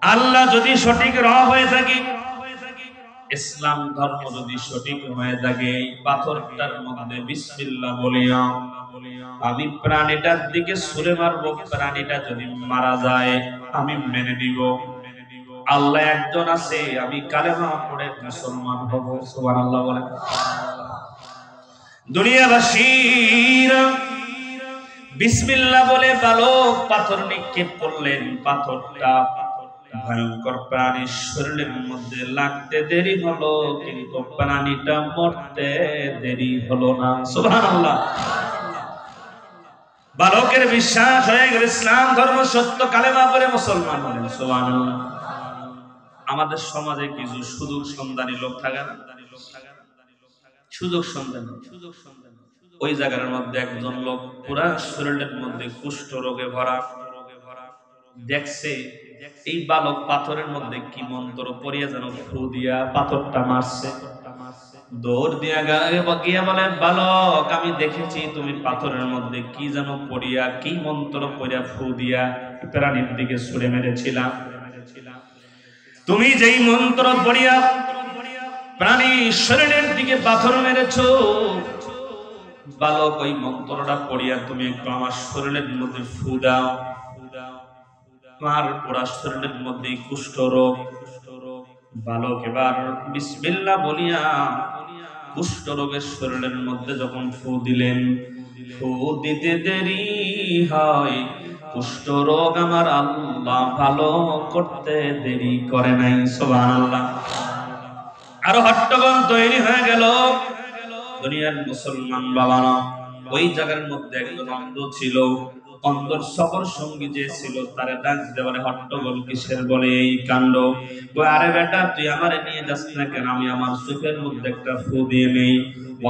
আল্লাহ যদি সঠিক রব হয়ে থাকে, ইসলাম ধর্ম যদি সঠিক হয়ে থাকে, এই পাথরটার মধ্যে বিসমিল্লাহ বলিয়া আমি প্রাণীটার দিকে ছুঁড়ে মারবো। প্রাণীটা যদি মারা যায় আমি মেনে নিব। আল্লাহ একজন আছে, আমি কালেমা পড়ে মুসলমান হব। সুবহানাল্লাহ বলেন। দুনিয়াবাসীরা বিসমিল্লাহ বলে বালক পাথর নিক্ষেপ করলেন। পাথরটা ভয়ঙ্কর প্রাণীর শরীরের মধ্যে লাগতে দেরি হলো, কিন্তু প্রাণীটা মরতে দেরি হলো না। সুবহানাল্লাহ। বালকের বিশ্বাস হয়ে গেল ইসলাম ধর্ম সত্য, কালেমা পড়ে মুসলমান হলেন। সুবহানাল্লাহ। আমাদের সমাজে কিছু সুযোগ সন্ধানী লোক থাকে না, সুযোগ সন্ধানী। ওই জায়গার মধ্যে একজন লোক পুরা শরীরের মধ্যে কুষ্ঠ রোগে ভরা, দেখছে এই বালক পাথরের মধ্যে কি মন্ত্র পড়িয়া যেন ফু দিয়া পাথরটা মারছে। দৌড় দিয়া গিয়া বলে, বালক আমি দেখেছি তুমি পাথরের মধ্যে কি যেন পড়িয়া, কি মন্ত্র পড়িয়া ফু দিয়া প্রাণীর দিকে ছুড়ে মেরেছিলাম। তুমি যেই মন্ত্র পড়িয়া প্রাণী শরীরের দিকে পাথর মেরেছো, বালক ওই মন্ত্রটা পড়িয়া তুমি একটু আমার শরীরের মধ্যে ফু দাও। আমার পুরা শরীরের মধ্যে কুষ্ঠ রোগ। বালক এবার বিসমিল্লাহ বলিয়া কুষ্ঠ রোগের শরীরের মধ্যে যখন ফু দিলেন, ফু দিতে দেরি হয়, কুষ্ঠ রোগ আমার আল্লাহ ভালো করতে দেরি করে নাই। সুবহানাল্লাহ। আরো হট্টগোল তৈরি হয়ে গেল। দুনিয়ার মুসলমান বাবারা, ওই জায়গার মধ্যে একজন অন্ধ ছিল। অন্ধর সফর সঙ্গী যে ছিল তারে ডাক দিতে বলে, হট্টগোল কিসের? বলে এই কাণ্ড। আরে বেটা তুই আমারে নিয়ে যাস না কেন? আমি আমার চোখের মধ্যে একটা ফু দিয়ে নেই।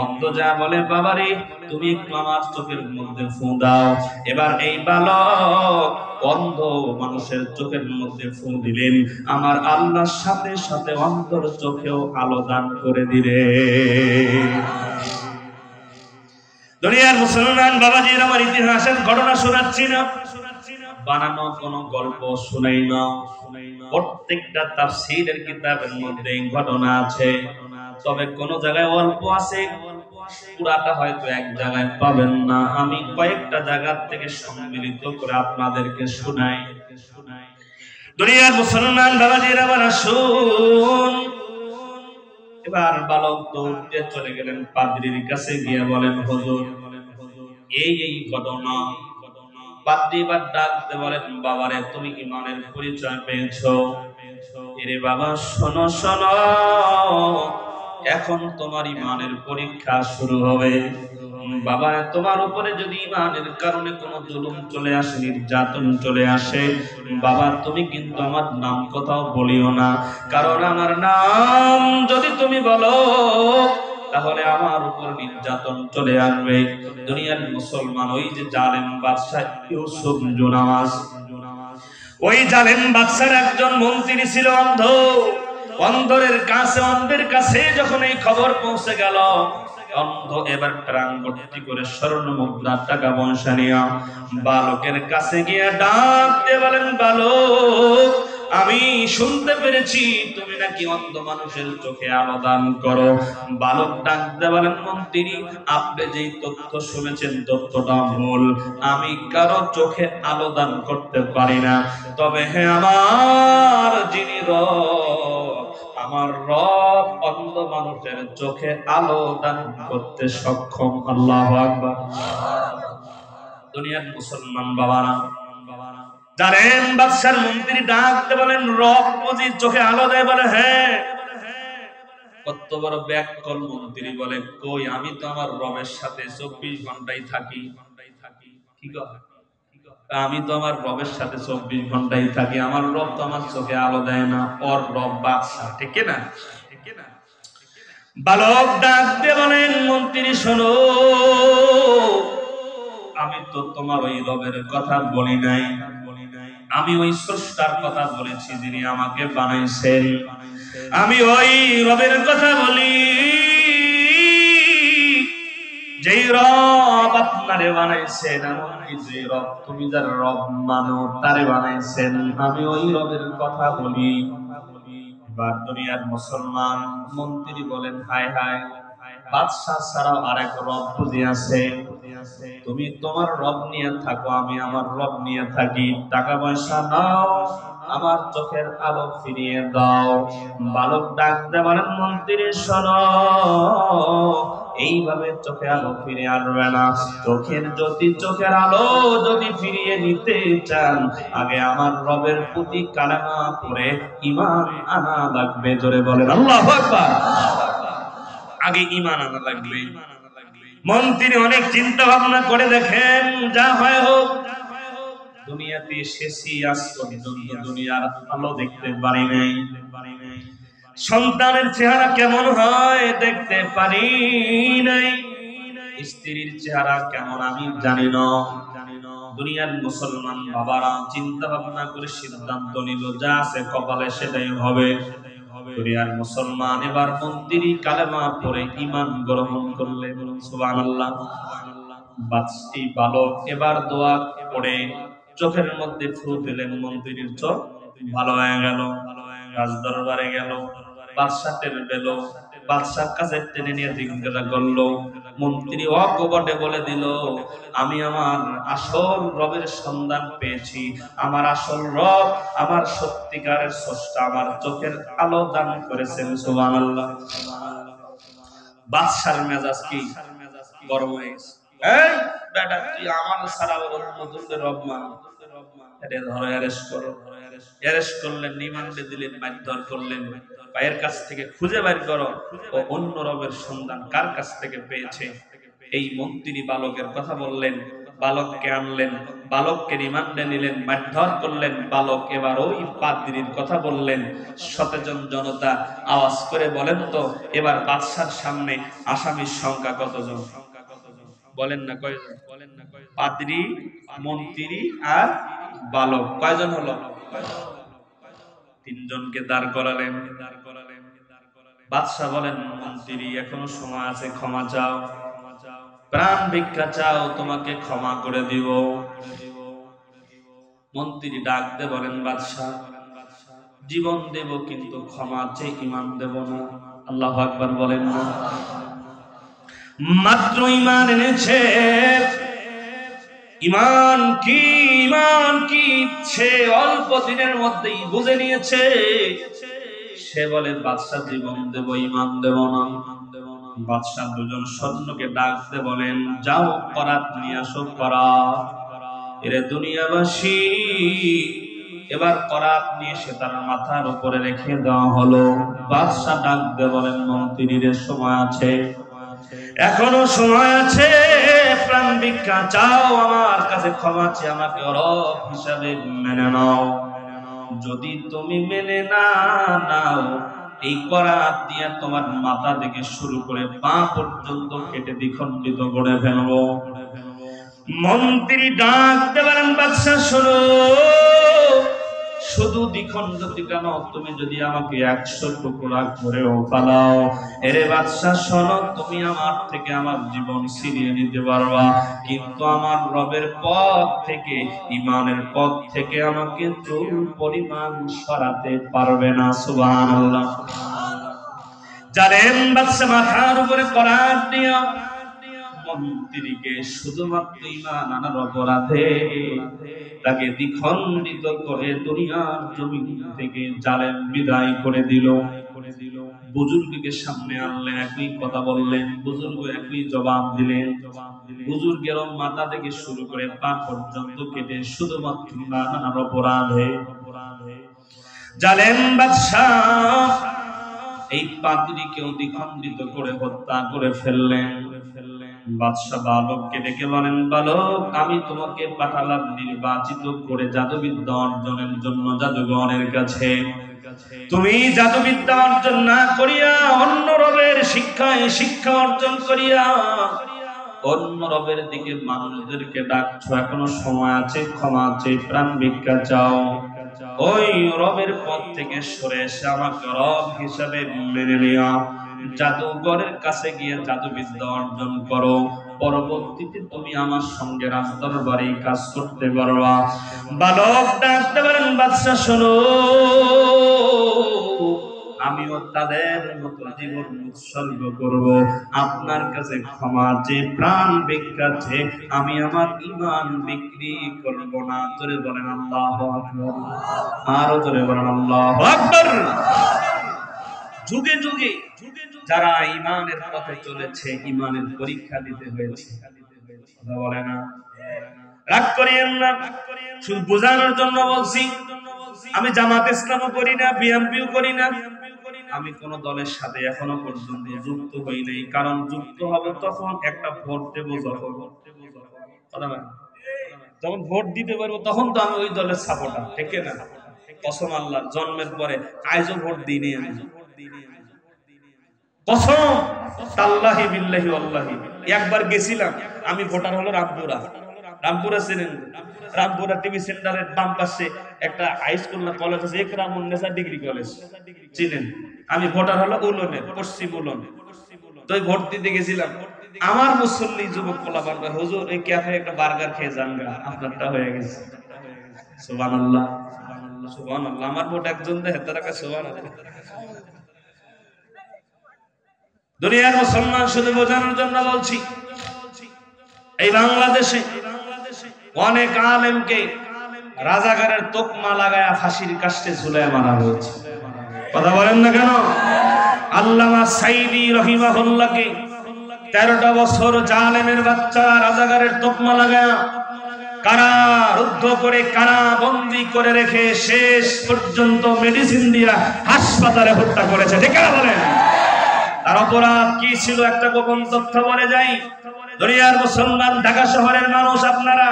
অন্ধ যা বলে, বাবারে তুমি একটু আমার চোখের মধ্যে ফু দাও। এবার এই বালক অন্ধ মানুষের চোখের মধ্যে ফু দিলেন, আমার আল্লাহর সাথে সাথে অন্ধর চোখেও আলো দান করে দিলেন। দুনিয়ার মুসলমান বাবাজির, আমার ইতিহাসের ঘটনা শোনাচ্ছি না, বানানো কোনো গল্প শুনাই না। প্রত্যেকটা তাফসীরের কিতাবের মধ্যে এই ঘটনা আছে, তবে কোন জায়গায় অল্প আছে, পুরাটা হয়তো এক জায়গায় পাবেন না। আমি কয়েকটা জায়গা থেকে সম্মিলিত করে আপনাদেরকে শোনাই। দুনিয়ার মুসলমান বাবাজির আমার আসুন, এবার বালক দৌড়তে চলে গেলেন পাদ্রীর কাছে গিয়ে বলেন, হুজুর এই ঘটনা। পাদ্রী এবার ডাকতে বলেন, বাবারে তুমি ঈমানের পরিচয় পেয়েছো? এরে বাবা শোনো শোনো, এখন তোমার ঈমানের পরীক্ষা শুরু হবে। বাবা তোমার উপরে যদি ঈমানের কারণে কোনো জুলুম চলে আসে, নির্যাতন চলে আসে, বাবা তুমি কিন্তু আমার নাম কোথাও বলিও না, কারণ আমার নাম যদি তুমি বলো তাহলে আমার উপর নির্যাতন চলে আসবে। দুনিয়ার মুসলমান, ওই যে জালেম বাদশা ইউসুফ জুনাওয়াজ, ওই জালেম বাদশার একজন মন্ত্রী ছিল অন্ধ। অন্ধের কাছে যখন এই খবর পৌঁছে গেল, অন্ধ এবার ট্রাং ভর্তি করে স্বর্ণ মুদ্রা টাকা পয়সা নিয়ে বালকের কাছে গিয়ে ডাক দিয়ে বলেন, বালক আমি শুনতে পেরেছি তুমি নাকি অন্ধ মানুষের চোখে আলো দান করো। বালক ডাক দিয়ে বলেন, মন্ত্রী আপনি যেই তথ্য শুনেছেন তথ্যটা ভুল, আমি কারো চোখে আলো দান করতে পারি না, তবে হ্যাঁ আমার যিনি আমার রব অন্ধ মানুষের চোখে আলো দান করতে সক্ষম। আল্লাহু আকবার। দুনিয়ার মুসলমান বাবারা, জানেন বাদশার মন্ত্রী ডাকতে বলেন, রব বুঝি চোখে আলো দেয়? বলে হ্যাঁ। কত বড় ব্যাককল মন্ত্রী বলে, কই আমি তো আমার রবের সাথে 24 ঘন্টাই থাকি। কি কথা? আমি তো আমার রবের সাথে 24 ঘন্টাই থাকি, আমার রব তো আমার চোখে আলো দেয় না। ওর রব বাদশা, ঠিক না? বালক ডাক দিয়ে বলেন, মন্ত্রী শোনো, আমি তো তোমার ওই রবের কথা বলি নাই, আমি ওই স্রষ্টার কথা বলেছি যিনি আমাকে বানাইছেন। আমি ওই রবের কথা বলি যেই রব আপনারে বানাইছেন, এমনকি যে রব তুমি যার রব মানো তারে বানাইছেন, আমি ওই রবের কথা বলি। এবার দুনিয়ার মুসলমান মন্ত্রী বলেন, হায় হায়, বাদশা ছাড়াও আরেক রব বুঝি আছে? তুমি তোমার রব নিয়ে থাকো, আমি আমার রব নিয়ে থাকি। টাকা পয়সা নাও, আমার চোখের আলো ফিরিয়ে দাও। বালক ডাক দিয়ে বলেন, মন্ত্রী শোনো, এইভাবে চোখে আলো ফিরে আসবে না। চোখের আলো যদি ফিরিয়ে নিতে চান, আগে আমার রবের প্রতি কালেমা পড়ে ঈমান আনা লাগবে। জোরে বলেন আল্লাহু আকবার। আগে ঈমান আনা লাগবে। মন্ত্রী অনেক চিন্তা ভাবনা করে দেখেন, যা হয় হোক, দুনিয়াতে শেষই আজ পর্যন্ত দুনিয়ার আলো দেখতে পারি নাই। সন্তানের চেহারা কেমন হয় দেখতে পারি নাই, স্ত্রীর চেহারা কেমন আমি জানি না। দুনিয়ার মুসলমান বাবারা চিন্তা ভাবনা করে সিদ্ধান্ত নিল, যা আছে কপালে সেটাই হবে। দুনিয়ার মুসলমান এবার মন্ত্রী কালেমা পড়ে ঈমান গ্রহণ করলেন। সুবহানাল্লাহ। বাদশাহ বালক এবার দোয়া পড়ে চোখের মধ্যে ফু দিলেন, মন্ত্রীর চোখ ভালো হয়ে গেল। রাজ দরবারে গেল, বাদশা টের পেল, বাদশার কাছে টেনে নিয়ে জিজ্ঞাসা করলো। মন্ত্রী অকপটে বলে দিল, আমি আমার আসল রবের সন্ধান পেয়েছি। আমার আসল রব, আমার সত্যিকারের স্রষ্টা আমার চোখের আলো দান করেছেন। সুবহানাল্লাহ। বাদশার মেজাজ কি গরম হয়ে গেছে। এই বেটা, তুই আমার সারা নতুনদের রব মান, এটা ধরো, অ্যারেস্ট করো। অ্যারেস্ট করলেন, রিমান্ডে দিলেন, মারধর করলেন। পায়ের কাছ থেকে খুঁজে বের করো ও অন্য রবের সন্ধান কার কাছ থেকে পেয়েছে। এই মন্ত্রী বালকের কথা বললেন, বালককে আনলেন, বালককে রিমান্ডে নিলেন, মারধর করলেন। বালক এবার ওই পাদ্রীর কথা বললেন। সচেতন জনতা আওয়াজ করে বলেন তো, এবার বাদশার সামনে আসামির সংখ্যা কতজন? বলেন না কয়জন? পাদ্রী, মন্ত্রী আর বালক, কয়জন হলো? তিনজনকে দাঁড় করালেন। বাদশা বলেন, মন্ত্রী এখনো সময় আছে, ক্ষমা চাও, প্রাণ ভিক্ষা চাও, তোমাকে ক্ষমা করে দিব। মন্ত্রী ডাক দে বলেন, বাদশাহ জীবন দেব কিন্তু ক্ষমা চেয়ে ঈমান দেব না। আল্লাহু আকবার বলেন না। মাত্র ঈমান এনেছে, ঈমান কি সে অল্প দিনের মধ্যেই বুঝে নিয়েছে। সে বলে, বাদশাহ জীবন দেব, ঈমান দেব না। বাদশাহ দুজন সৈন্যকে ডাক দে বলেন, যাও করাত নিয়ে আসো। করাত, এরে দুনিয়াবাসী, এবার করাত নিয়ে সে তার মাথার উপরে রেখে দেওয়া হলো। বাদশাহ ডাক দে বলেন, মন্ত্রীর সময় আছে, এখনো সময় আছে, প্রাণ ভিক্ষা চাও, আমার কাছে ক্ষমা চেয়ে আমাকে রব হিসাবে মেনে নাও। যদি তুমি মেনে না নাও, এই করাত দিয়ে তোমার মাথা থেকে শুরু করে পা পর্যন্ত কেটে দ্বিখণ্ডিত করে ফেলবো। মন্ত্রী ডাক দেবেন, বাদশাহ শোনো, শুধু দ্বিখণ্ডিত কেন, তুমি যদি আমাকে 100 টুকরা করেও পালাও, এরে বাদশাহ শোনো, তুমি আমার থেকে আমার জীবন ছিনিয়ে নিতে পারবা, কিন্তু আমার রবের পথ থেকে, ঈমানের পথ থেকে আমাকে চুল পরিমাণ সরাতে পারবে না। সুবহানাল্লাহ। জানেন বাদশাহ মাথার উপরে করাত দিয়া মন্ত্রীকে শুধুমাত্র ঈমান আনার অপরাধে তাকে দ্বিখণ্ডিত করে দুনিয়ার জমিন থেকে জালেম বিদায় করে দিল। বুজুর্গকে সামনে আনলেন, একই কথা বললেন, বুজুর্গ একই জবাব দিলেন। বুজুর্গের মাথা থেকে শুরু করে পা পর্যন্ত কেটে শুধুমাত্র ঈমান আনার অপরাধে জালেম বাদশাহ এই পাদ্রীকেও দ্বিখণ্ডিত করে হত্যা করে ফেললেন। বাদশাহ বালককে ডেকে বলেন, বালক, আমি তোমাকে পাঠালাম নির্বাচিত করে জাদুবিদ্যা অর্জনের জন্য জাদুঘরের কাছে। তুমি জাদুবিদ্যা অর্জন না করিয়া অন্য রবের শিক্ষা অর্জন করিয়া অন্য রবের দিকে মানুষদেরকে ডাকছো, এখনো সময় আছে, ক্ষমা আছে, প্রাণ ভিক্ষা চাও। ওই রবের পথ থেকে সরে এসে আমাকে রব হিসাবে মেনে নেওয়া, জাদুঘরের কাছে গিয়ে জাদুবিদ্যা অর্জন করো, পরবর্তীতে তুমি আমার সঙ্গে রাজদরবারে কাজ করতে পারবা। বালক ডাকতে পারেন, বাদশাহ শোনো, আমিও তাদের মতো জীবন উৎসর্গ করব, আপনার কাছে ক্ষমা চেয়ে প্রাণ ভিক্ষা চেয়ে আমি আমার ঈমান বিক্রি করব না। জোরে বলেন আল্লাহু আকবার, আরো জোরে বলেন আল্লাহু আকবার। যুগে যুগে যারা ঈমানের পথে চলেছে, ঈমানের পরীক্ষা দিতে হয়েছে, কথা বলে না, রাগ করিয়েন না, শুধু বোঝানোর জন্য বলছি। আমি জামাত ইসলামও করি না, বিএনপিও করি না, আমি কোন দলের সাথে এখনো পর্যন্ত যুক্ত হই নাই, কারণ যুক্ত হবে তখন একটা ভোট দেবো, যখন ভোট দিতে পারবো তখন তো আমি ওই দলের সাপোর্টার, ঠিক না? কসম আল্লাহ, জন্মের পরে আজও ভোট দিইনি আমি, কসম তাল্লাহি বিল্লাহি ওয়াল্লাহি। একবার গেছিলাম, আমি ভোটার হলো রামপুরা ছিলেন, রামপুরা টিভি সেন্টারের বাম পাশে একটা হাই স্কুল না কলেজ আছে, একরামুন্নেসা ডিগ্রি কলেজ, ছিলেন। আমি ভোটার হলো উলনের, পশ্চিম উলন। তো ভোট দিতে গেছিলাম, আমার মুসল্লি যুবক পোলা বারবা, হুজুর এই ক্যাফে একটা বার্গার খেয়ে যান গা, আপনারটা হয়ে গেছে। সুবহানাল্লাহ, সুবহানাল্লাহ। আমার ভোট একজন দেয়, তারা কাছে সুবহানাল্লাহ। দুনিয়ার মুসলমান, শুধু বোঝানোর জন্য বলছি, এই বাংলাদেশে অনেক আলেমকে রাজাকারের তোকমা লাগায়া ফাঁসির কাস্টে ঝুলায় মারা হয়েছে। কথা বলেন না কেন? আল্লামা সাইদি রহিমাহুল্লাহকে 13টা বছর জালেমের বাচ্চা রাজাকারের তোকমা লাগায়া কারারুদ্ধ করে, কারাবন্দী করে রেখে শেষ পর্যন্ত মেডিসিন দিয়া হাসপাতালে হত্যা করেছে, ঠিক না বলেন? তার অপরাধ কি ছিল? একটা গোপন তথ্য বলে যাই, দুনিয়ার মুসলমান, ঢাকা শহরের মানুষ, আপনারা,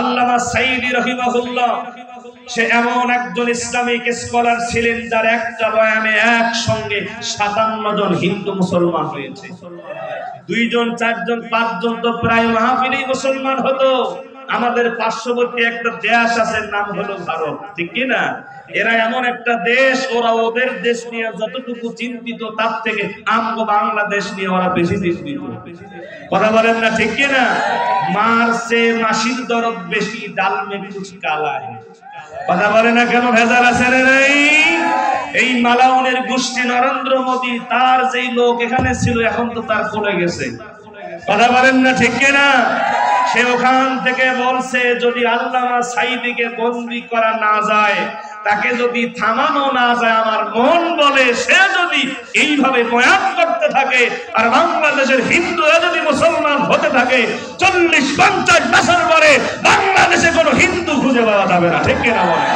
আল্লামা সাইদি রহিমাহুল্লাহ সে এমন একজন ইসলামিক স্কলার ছিলেন যার একটা বয়ানে একসঙ্গে 57 জন হিন্দু মুসলমান হয়েছে। 2 জন, 4 জন, 5 জন তো প্রায় মাহফিলেই মুসলমান হতো। আমাদের পার্শ্ববর্তী একটা দেশ আছে, নাম হলো ভারত, ঠিক কি না? এরা এমন একটা দেশ, ওরা ওদের দেশ নিয়ে যতটুকু চিন্তিত তার থেকে আমগো বাংলাদেশ নিয়ে ওরা বেশি চিন্তিত। কথা বলেন না, ঠিক কি না? মারছে মাসির দরদ বেশি, ডাল মে কুছ কালা है। কথা বলে না কেন? ভেজাল আছে রে নাই? এই মালাউনের গোষ্ঠী নরেন্দ্র মোদী, তার যেই লোক এখানে ছিল এখন তো তার চলে গেছে। কথা বলেন না, ঠিক কি না? সে ওখান থেকে বলছে যদি আল্লামা সাঈদীকে বন্দী করা না যায়, তাকে যদি থামানো না যায়, আমার মন বলে সে যদি এইভাবে বয়ান করতে থাকে আর বাংলাদেশের হিন্দুরা যদি মুসলমান হতে থাকে, 40-50 বছর পরে বাংলাদেশে কোনো হিন্দু খুঁজে পাওয়া যাবে না, ঠিক কিনা বলে?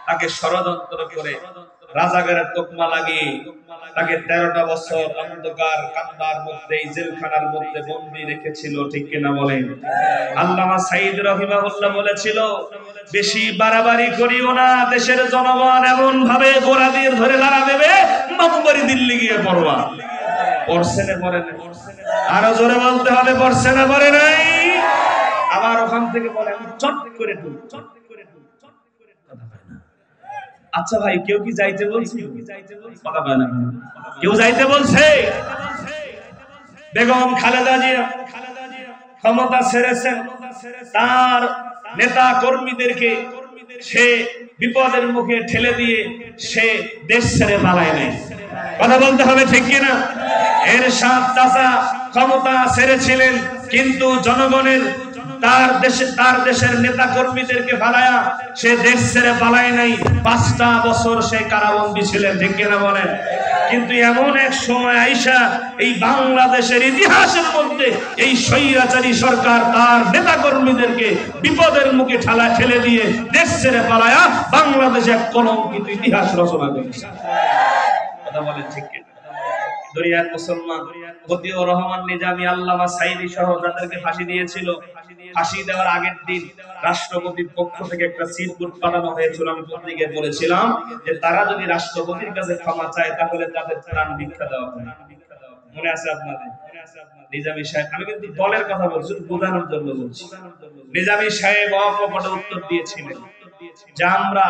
তাকে ষড়যন্ত্র করে রাজাগারের তকমা লাগিয়ে তাকে 13টা বছর অন্ধকার কান্দার মধ্যে, জেলখানার মধ্যে বন্দী রেখেছিল, ঠিক কিনা বলেন? আল্লামা সাঈদ রাহিমাহুল্লাহ বলেছিল, বেশি বাড়াবাড়ি করিও না, দেশের জনগণ এমন ভাবে গোড়া দিয়ে ধরে লাড়া দেবে, মামুবাড়ি দিল্লি গিয়ে পড়বা। পড়ছে না পড়ে না? আরো জোরে বলতে হবে, পড়ছে না পড়ে নাই? আবার ওখান থেকে বলে আমি চট করে তুল, চট করে তুল, চট করে কথা হয় না। আচ্ছা ভাই, কেউ কি যাইতে বলছে? কথা হয় না, কেউ যাইতে বলছে? বেগম খালেদা জিয়া ক্ষমতা ছেড়েছেন, তার নেতা কর্মীদেরকে সে বিপদের মুখে ঠেলে দিয়ে সে দেশ ছেড়ে পালায় নাই। কথা বলতে হবে, ঠিক কিনা? এরশাদ চাচা ক্ষমতা ছেড়েছিলেন, কিন্তু জনগণের তার দেশের নেতা কর্মীদেরকে ফালায়া সে দেশ ছেড়ে পালায় নাই। 5টা বছর সে কারাবন্দী ছিলেন, ঠিক কিনা বলেন? কিন্তু এমন এক সময় আইসা এই বাংলাদেশের ইতিহাসের মধ্যে এই স্বৈরাচারী সরকার তার নেতা কর্মীদেরকে বিপদের মুখে ঠেলে দিয়ে দেশ ছেড়ে পালায়া বাংলাদেশে এক কলঙ্কিত ইতিহাস রচনা করেছে। কথা বলেন, ঠিক কিনা? দুনিয়ার মুসলমান মতিউর রহমান নিজামী, আল্লামা সাঈদী সহ যাদেরকে ফাঁসি দিয়েছিল, ফাঁসি দেওয়ার আগের দিন রাষ্ট্রপতির পক্ষ থেকে একটা সিলবুট পাঠানো হয়েছিল। আমি পত্রিকায় বলেছিলাম যে তারা যদি রাষ্ট্রপতির কাছে ক্ষমা চায় তাহলে তাদের প্রাণ ভিক্ষা দেওয়া হবে। মনে আছে আপনাদের? নিজামী সাহেব, আমি কিন্তু দলের কথা বলছি, বোঝানোর জন্য বলছি। নিজামী সাহেব অকপটে উত্তর দিয়েছিলেন যে আমরা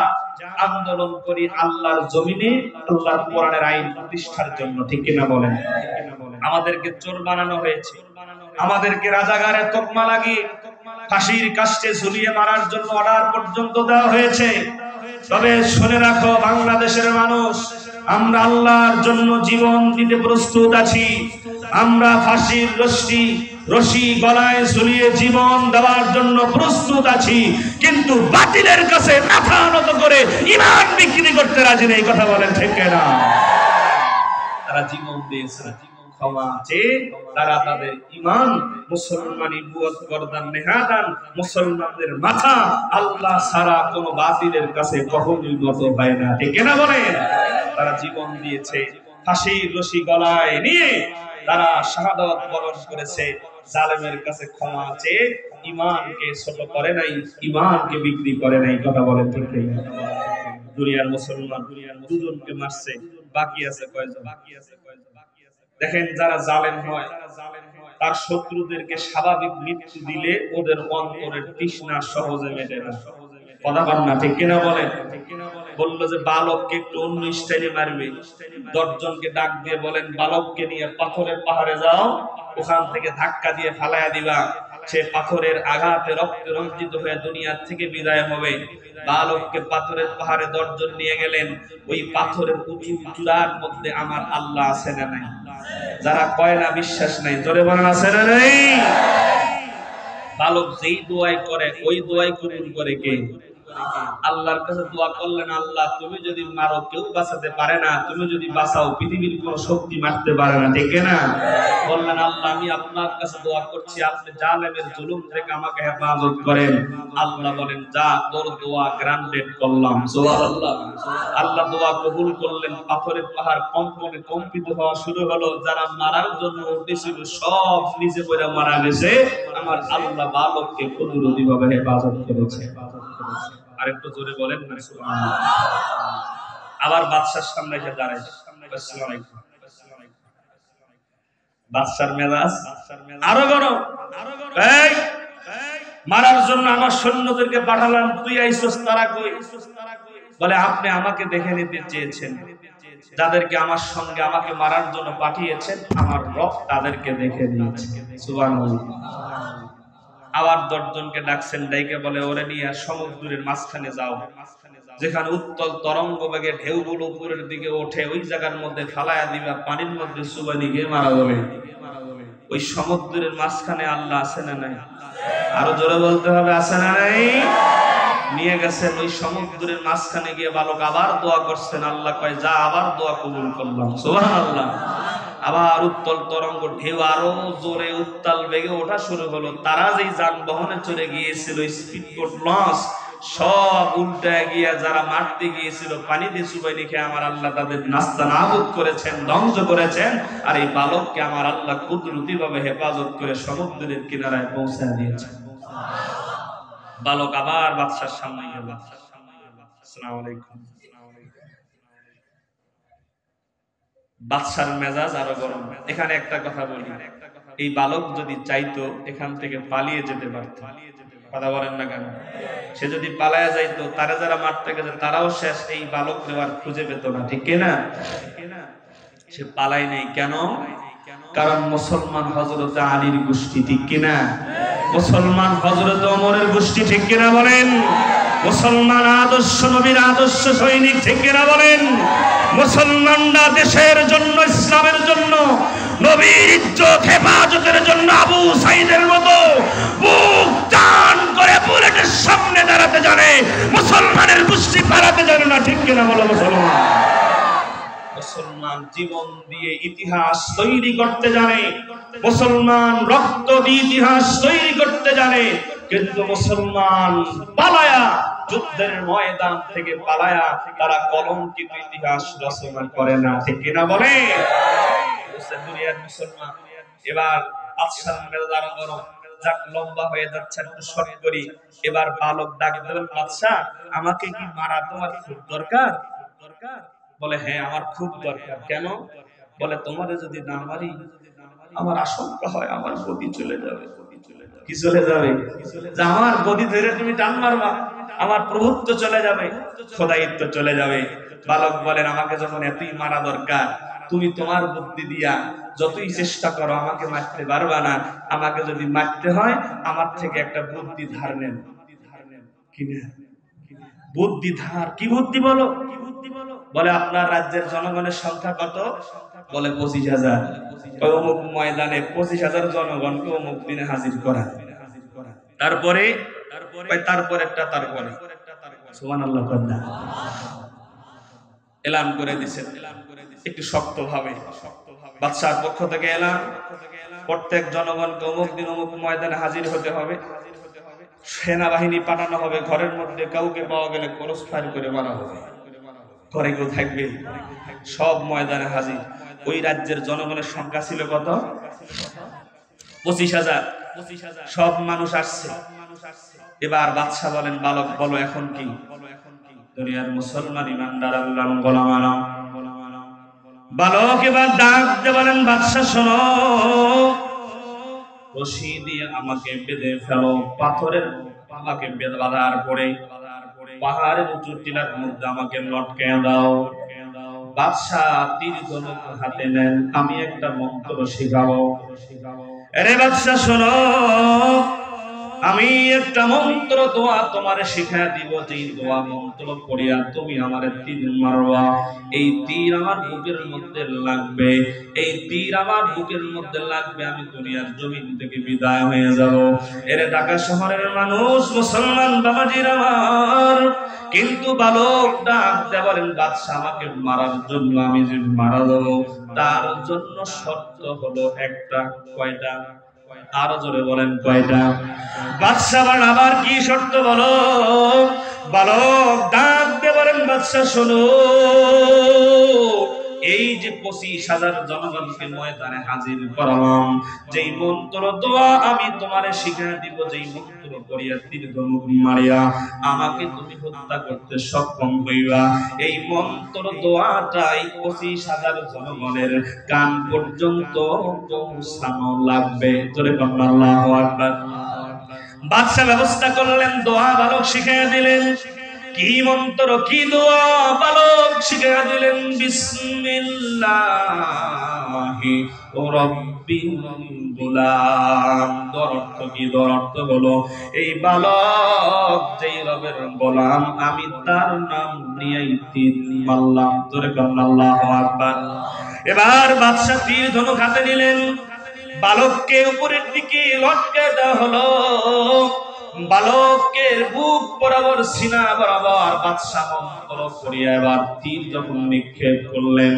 আন্দোলন করি আল্লাহর জমিনে, আল্লাহর কোরআনের আইন প্রতিষ্ঠার জন্য, ঠিক কিনা বলেন? আমাদেরকে চোর বানানো হয়েছে, আমাদেরকে রাজাগারের তকমা লাগিয়ে ফাঁসির কাস্টে ঝুলিয়ে মারার জন্য অর্ডার পর্যন্ত দেওয়া হয়েছে। তবে শুনে রাখো বাংলাদেশের মানুষ, আমরা আল্লাহর জন্য জীবন দিতে প্রস্তুত আছি। আমরা ফাঁসির রশি গলায় ঝুলিয়ে জীবন দেওয়ার জন্য প্রস্তুত আছি, কিন্তু বাতিলের কাছে মাথা নত করে ঈমান বিক্রি করতে রাজি নেই। কথা বলেন, ঠিক না? তারা জীবন দিয়েছে, ক্ষমা চেয়ে তারা তাদের ঈমান, মুসলমানি বুয়ত করদান নেহাদান, মুসলমানদের মাথা আল্লাহ ছাড়া কোনো বাতিলের কাছে কখনোই নত হয় না, ঠিক না বলেন? তারা জীবন দিয়েছে, ফাঁসির রশি গলায় নিয়ে তারা শাহাদাত বরণ করেছে। জালেমের কাছে ক্ষমা চেয়ে ঈমানকে ছোট করে নাই, ঈমানকে বিক্রি করে নাই। কথা বলেন, ঠিক না? দুনিয়ার মুসলমান দুজনকে মারছে, বাকি আছে কয়জন? দেখেন, যারা জালেম হয় তার শত্রুদেরকে স্বাভাবিক মৃত্যু দিলে ওদের অন্তরের তৃষ্ণা সহজে মেটে না। কথা বল না, ঠিক কিনা বলেন? বললো যে বালককে একটু অন্য স্টাইলে মারবে, 10 জনকে ডাক দিয়ে বলেন বালককে নিয়ে পাথরের পাহাড়ে যাও, ওখান থেকে ধাক্কা দিয়ে ফালায়া দিবা, সে পাথরের আঘাতে রক্তে রঞ্জিত হয়ে দুনিয়ার থেকে বিদায় হবে। বালককে পাথরের পাহাড়ে 10 জন নিয়ে গেলেন। ওই পাথরের উঁচু চূড়ার মধ্যে আমার আল্লাহ আছে না নাই? যারা কয় না, বিশ্বাস নাই, জোরে বলেন আছে না নাই? বালক যেই দোয়াই করে ওই দোয়াই কবুল করে কে? আল্লাহর কাছে দোয়া করলেন, আল্লাহ তুমি যদি মারো কেউ বাঁচাতে পারে না, তুমি যদি বাঁচাও পৃথিবীর কোন শক্তি মারতে পারে না, ঠিক না? বললেন, আল্লাহ আমি আপনার কাছে দোয়া করছি, আপনি জালেমের জুলুম থেকে আমাকে হেফাজত করেন। আল্লাহ বলেন, যা, তোর দোয়া গ্রান্টেড করলাম। সুবহানাল্লাহ। আল্লাহ দোয়া কবুল করলেন। পাথরের পাহাড় কম্পনে কম্পিত হওয়া শুরু হলো। যারা মারার জন্য উঠেছিল সব নিচে পড়ে মারা গেছে। আমার আল্লাহ বালককে কুদরতি ভাবে হেফাজত করেছে। আরেকটু জোরে বলেন না সুবহানাল্লাহ। আবার বাদশার সামনে এসে দাঁড়ায়, আসসালামু আলাইকুম। বাদশার মেজাজ আরো গরম। এই মারার জন্য আমার সৈন্যদেরকে পাঠালাম, তুই আইছস, তারা কই? বলে আপনি আমাকে দেখে নিতে চেয়েছেন, যাদেরকে আমার সঙ্গে আমাকে মারার জন্য পাঠিয়েছেন আমার রব তাদেরকে দেখে নিয়েছে। সুবহানাল্লাহ। আবার 10 জনকে ডাকছেন, ডাইকে বলে ওরে নিয়ে সমুদ্রের মাঝখানে যাও, যেখানে উত্তল তরঙ্গ বেগে ঢেউগুলো উপরের দিকে ওঠে, ওই জায়গার মধ্যে ফালায়া দিবা, পানির মধ্যে চুবানি গিয়ে মারা যাবে। ওই সমুদ্রের মাঝখানে আল্লাহ আছে না নাই? আরো জোরে বলতে হবে, আছে না নাই? নিয়ে গেছেন ওই সমুদ্রের মাঝখানে গিয়ে বালক আবার দোয়া করছেন, আল্লাহ কয় যা, আবার দোয়া কবুল করলাম। সুবহানাল্লাহ। আবার উত্তল তরঙ্গ ঢেউ আরো জোরে উত্তাল বেগে ওঠা শুরু হলো। তারা যেই যানবাহনে চড়ে গিয়েছিল, স্পিডবোট লঞ্চ, সব উল্টা গিয়া যারা মারতে গিয়েছিল পানিতে চুবাইনি খেয়ে আমার আল্লাহ তাদের নাস্তা নাবুদ করেছেন, ধ্বংস করেছেন। আর এই বালককে আমার আল্লাহ কুদরতি ভাবে হেফাজত করে সমুদ্রের কিনারায় পৌঁছে দিয়েছেন। বালক আবার বাদশার সামনে গেল। আসসালামু আলাইকুম। বাদশার মেজাজ আরো গরম। এখানে একটা কথা বলি, এই বালক যদি চাইতো এখান থেকে পালিয়ে যেতে পারত। কথা বলেন না কেন? সে যদি পালায়া যাইতো, তারা যারা মারতে গেছে তারাও শেষ, এই বালক আর খুঁজে পেত না, ঠিক কিনা? সে পালাই নাই কেন? কারণ মুসলমান হযরত আলীর গোষ্ঠী, ঠিক কিনা? মুসলমান হযরত ওমরের গোষ্ঠী, ঠিক কিনা বলেন? মুসলমান আদর্শ নবীর আদর্শ সৈনিক, ঠিক কিনা বলেন? মুসলমানরা দেশের জন্য, ইসলামের জন্য, নবীর ইজ্জত হেফাজতের জন্য আবু সাইদের মতো বুক টান করে বুলেটের সামনে দাঁড়াতে জানে, মুসলমানের গোষ্ঠী পালাতে জানে না, ঠিক কিনা বলো? মুসলমান জীবন দিয়ে ইতিহাস তৈরি করতে জানে, মুসলমান রক্ত দিয়ে ইতিহাস তৈরি করতে জানে, কিন্তু মুসলমান পালায়া, যুদ্ধের ময়দান থেকে পালায়া তারা কলঙ্কিত ইতিহাস রচনা করে না, ঠিক কিনা বলে? দুনিয়ার মুসলমান। এবার বাদশার মেজাজ গরম, যাক লম্বা হয়ে যাচ্ছে, একটু শর্ট করি। এবার বালক ডাক দিলেন, বাদশা আমাকে কি মারা তোমার খুব দরকার? বলে হ্যাঁ আমার খুব দরকার। কেন? বলে তোমারে যদি না মারি আমার আশঙ্কা হয় আমার গদি চলে যাবে। কি চলে যাবে? আমার গদি ধরে তুমি টান মারবা, আমার প্রভুত্ব চলে যাবে, খোদাইত্ব চলে যাবে। বালক বলেন আমাকে যখন এতই মারা দরকার, তুমি তোমার বুদ্ধি দিয়া যতই চেষ্টা করো আমাকে মারতে পারবা না। আমাকে যদি মারতে হয় আমার থেকে একটা বুদ্ধি ধার নেন। কিনা বুদ্ধি ধার? কি বুদ্ধি বলো? বলে আপনার রাজ্যের জনগণের সংখ্যা কত? বলে 25,000। অমুক ময়দানে 25,000 জনগণকে অমুক দিনে হাজির করা। তারপরে সুবহানাল্লাহ এলান করে দিয়েছেন একটু শক্ত ভাবে। বাদশার পক্ষ থেকে এলান, প্রত্যেক জনগণকে অমুক দিন অমুক ময়দানে হাজির হতে হবে, সেনাবাহিনী পাঠানো হবে, ঘরের মধ্যে কাউকে পাওয়া গেলে ক্রস ফায়ার করে মারা হবে, ঘরে কেউ থাকবে, সব ময়দানে হাজির। ওই রাজ্যের জনগণের সংখ্যা ছিল কত? 25,000। সব মানুষ আসছে। এবার বাদশা বলেন বালক বলো এখন কি? দুনিয়ার মুসলমান ইমানদার আল্লাহর গোলাম আনাম। বালক এবার ডাক দিয়ে বলেন বাদশা শোনো, রশি দিয়ে আমাকে বেঁধে ফেলো, পাথরের আমাকে বাঁধার পরে পাহাড়ের উঁচু টিলার মধ্যে আমাকে লটকে দাও। বাদশা তীর ধনুক হাতে নেন, আমি একটা মন্ত্র শিখাবো। আরে বাদশা শোনো, আমি একটা মন্ত্র দোয়া তোমারে শিখায় দিব, যেই দোয়া মন্ত্র পড়িয়া তুমি আমারে তীর মারবা, এই তীর আমার বুকের মধ্যে লাগবে, এই তীর আমার বুকের মধ্যে লাগবে, আমি দুনিয়ার জমিন থেকে বিদায় হয়ে যাব। এরে ঢাকা শহরের মানুষ, মুসলমান বাবাজির আমার, কিন্তু বালক ডাক দিয়ে বলেন বাদশা আমাকে মারার জন্য আমি যে মারা যাব, তার জন্য শর্ত হলো একটা। কয়টা? আরো জোরে বলেন কয়টা? বাদশা আবার কি শর্ত বলো? বালক ডাক দিয়ে বলেন বাদশা শোনো, এই যে 25,000 জনগণকে ময়দানে হাজির করালাম, যেই মন্ত্র দোয়া আমি তোমারে শিখিয়ে দিব, যেই মন্ত্র করিয়া তীর ধনুক মারিয়া আমাকে তুমি হত্যা করতে সক্ষম হইবা, এই মন্ত্র দোয়াটাই 25,000 জনগণের কান পর্যন্ত পৌঁছানো লাগবে। জোরে বলেন আল্লাহু আকবার। বাদশা ব্যবস্থা করলেন, দোয়া বালক শিখিয়ে দিলেন। কি মন্ত্র কি দোয়া বালক শিখিয়ে দিলেন। বিসমিল্লাহি রাব্বিল গুলাম। অর্থ কি? অর্থ হলো এই বালক যেই রবের গোলাম, আমি তার নাম নিয়েই তীর মারলাম। তোরে কন্না আল্লাহু আকবার। এবার বাদশা তীর ধনুক হাতে নিলেন, বালককে উপরের দিকে লটকে দেওয়া হলো। বালকের বুক বরাবর সিনা বরাবর বাদশা মন্ত্র করিয়া এবার তীর যখন নিক্ষেপ করলেন,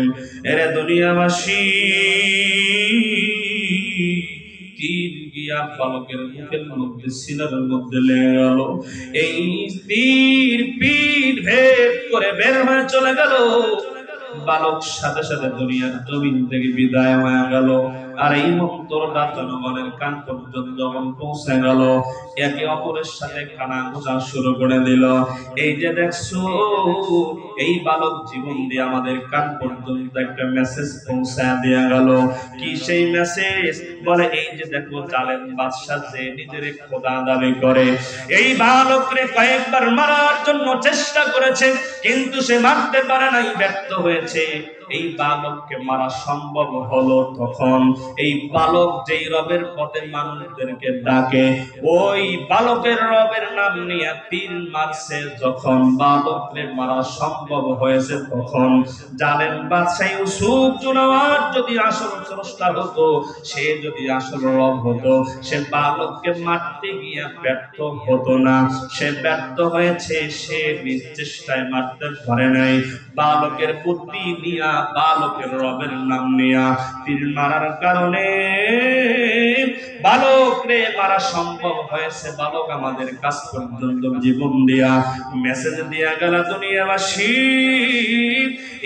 এরে দুনিয়াবাসী, তীর গিয়া বালকের মুখের মধ্যে সিনার মধ্যে লেগে গেল। এই তীর পিঠ ভেদ করে বের হয়ে চলে গেল। বালক সাথে সাথে দুনিয়ার জমিন থেকে বিদায় হয়ে গেল। আর এই মন্ত্রটা জনগণের কান পর্যন্ত যখন পৌঁছে গেল, একে অপরের সাথে কানা ঘোষা শুরু করে দিল। এই যে দেখছো, এই বালক জীবন দিয়ে আমাদের কান পর্যন্ত একটা মেসেজ পৌঁছে দিয়ে গেল। কি সেই মেসেজ? বলে এই যে দেখো, জালেম বাদশা যে নিজের খোদা দাবি করে, এই বালকরে কয়েকবার মারার জন্য চেষ্টা করেছে, কিন্তু সে মারতে পারে নাই, ব্যর্থ হয়েছে। এই বালককে মারা সম্ভব হলো তখন এই বালক যেই রবের পথে মানুষদেরকে ডাকে, ওই বালকের রবের নাম নিয়ে তীর মারছে। যখন বালককে মারা সম্ভব হয়েছে, তখন জানেন বাদশা ইউসুফ জুনাওয়ার যদি আসল স্রষ্টা হতো, সে যদি আসল রব হতো, সে বালককে মারতে গিয়ে ব্যর্থ হতো না। সে ব্যর্থ হয়েছে, সে নিজ চেষ্টায় মারতে পারে নাই। বালকের বুদ্ধি নিয়া, বালকের রবের নাম নিয়া তীর মারার কারণে বালক রে মারা সম্ভব হয়েছে। বালক আমাদের কাছ পর্যন্ত জীবন দিয়া মেসেজ দিয়া গেল, দুনিয়াবাসী,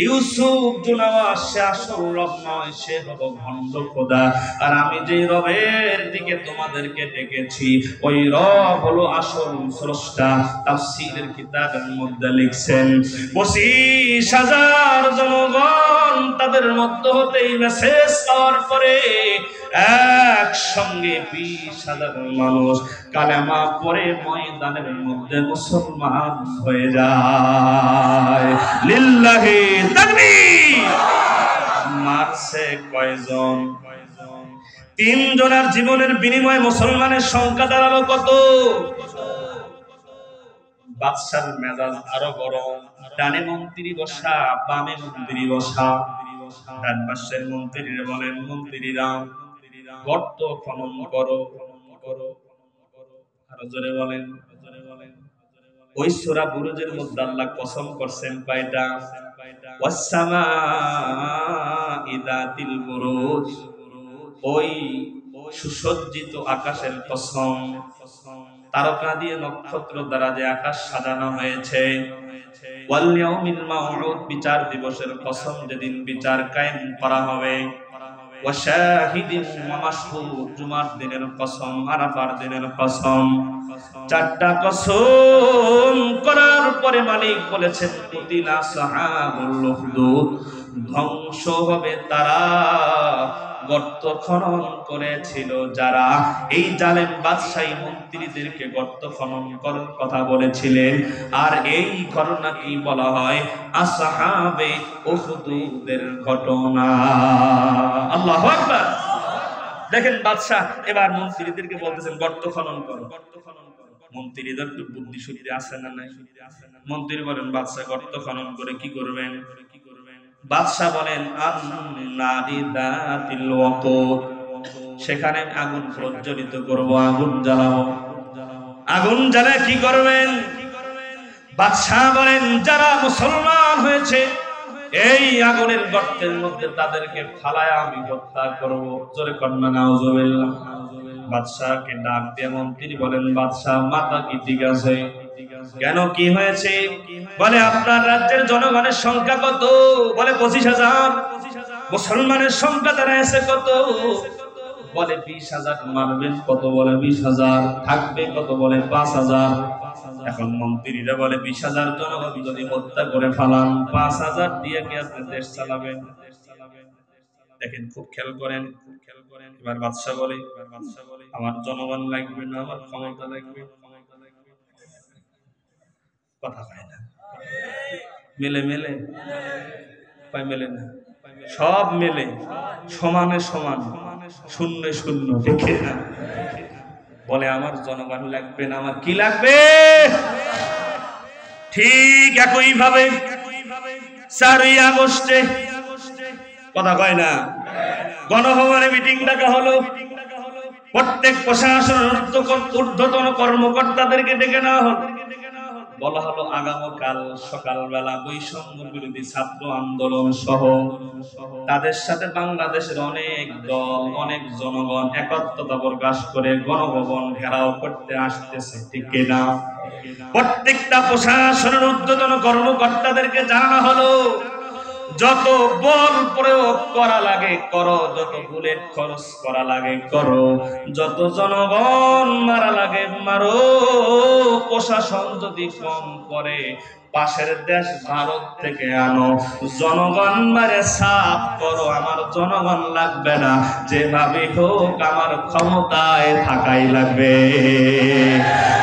ইউসুফ জুনাওয়ার সে আসল রব নয়, সে হলো ভণ্ড খোদা। আর আমি যে রবের দিকে তোমাদেরকে ডেকেছি, ওই রব হলো আসল স্রষ্টা। তাফসীরের কিতাবের মধ্যে লিখছেন 25,000 জনগণ তাদের মধ্যে হতে মেসেজ পাওয়ার পরে একসঙ্গে 20,000 মানুষ কালেমা পড়ে ময়দানের মধ্যে মুসলমান হয়ে যায়। লিল্লাহি তাকবীর। মারছে কয়জন? 3 জনের জীবনের বিনিময়ে মুসলমানের সংখ্যা দাঁড়ালো কত? বাদশার মেজাজ আরো গরম। ডানে মন্ত্রী বসা, বামে মন্ত্রী বসা। ডান পাশের মন্ত্রীরা বলেন, মন্ত্রীরা গর্ত খনন করো। আরো জোরে বলেন। ওই সূরা বুরুজের মধ্যে আল্লাহ কসম করছেন কয়টা? ওয়াসসামা'i যাতিল বুরুজ, ওই সুসজ্জিত আকাশের কসম। তারকা দিয়ে, নক্ষত্র দ্বারা যে আকাশ সাজানো হয়েছে। ওয়াল ইয়াউমিল মাউউদ, বিচার দিবসের কসম, যেদিন বিচার কায়েম করা হবে। ওয়া শাহিদিন ওয়া মাশহুদ, জুমার দিনের কসম, আরাফার দিনের কসম। 4টা কসম করার পরে মালিক বলেছেন, কুতিলা সাহাবুল উখদুদ, ধ্বংস হবে তারা গর্ত খনন করেছিল যারা। এই জালেম বাদশাহী মন্ত্রীদেরকে গর্ত খনন করার কথা বলেছিলেন। আর এই ঘটনা কি বলা হয়? আসহাবে উখদুদের ঘটনা। আল্লাহু আকবার। দেখেন বাদশাহ এবার মন্ত্রীদেরকে বলতেছেন গর্ত খনন করো। মন্ত্রীদের একটু বুদ্ধি শুদ্ধি আছে না নাই? মন্ত্রী বলেন, বাদশাহ গর্ত খনন করে কি করবেন? বাদশাহ বলেন, সেখানে আগুন প্রজ্বলিত করব, আগুন জ্বালাবো। আগুন জ্বালায় কি করবেন? বাদশাহ বলেন, যারা মুসলমান হয়েছে এই আগুনের গর্তের মধ্যে তাদেরকে ফালায় আমি হত্যা করব। জোরে কন্যা নাউজুবিল্লাহ। বাদশাহকে ডাক দিয়ে মন্ত্রী বলেন, বাদশাহ মাথা কি ঠিক আছে? কেন, কি হয়েছে? বলে, আপনার রাজ্যের জনগণের সংখ্যা কত? বলে 25,000। মুসলমানের সংখ্যা দাঁড়ায় কত? বলে 20,000। মারবেন কত? বলে 20,000। থাকবে কত? বলে 5,000। এখন মন্ত্রীরা বলে, 20,000 জনগণ যদি হত্যা করে ফেলান, 5,000 দিয়ে কি আপনি দেশ চালাবেন? দেখেন খুব খেয়াল করেন। এবার বাদশা বলে আমার জনগণ লাগবে না, আমার ক্ষমতা লাগবে। কথা হয় না, মেলে মেলে মেলে না, সব মেলে, সমানে সমান, শূন্য শূন্য, দেখে না। বলে আমার জনগণ লাগবে না, আমার কি লাগবে? ঠিক একই ভাবে 4ই আগস্টে, কথা কয় না, গণভবনে মিটিং ডাকা হলো। প্রত্যেক প্রশাসনের ঊর্ধ্বতন কর্মকর্তাদেরকে ডেকে নেওয়া হলো। বলা হলো আগামীকাল সকালবেলা বৈষম্য বিরোধী ছাত্র আন্দোলন সহ তাদের সাথে বাংলাদেশের অনেক দল, অনেক জনগণ একত্রতা প্রকাশ করে গণভবন ঘেরাও করতে আসতেছে, ঠিক কিনা? প্রত্যেকটা প্রশাসনের ঊর্ধ্বতন কর্মকর্তাদেরকে জানানো হলো যত বল প্রয়োগ করা লাগে করো, যত বুলেট খরচ করা লাগে করো, যত জনগণ মারা লাগে মারো। প্রশাসন যদি কম করে পাশের দেশ ভারত থেকে আনো, জনগণ মারে সাফ করো, আমার জনগণ লাগবে না, যেভাবে হোক আমার ক্ষমতায় থাকাই লাগবে।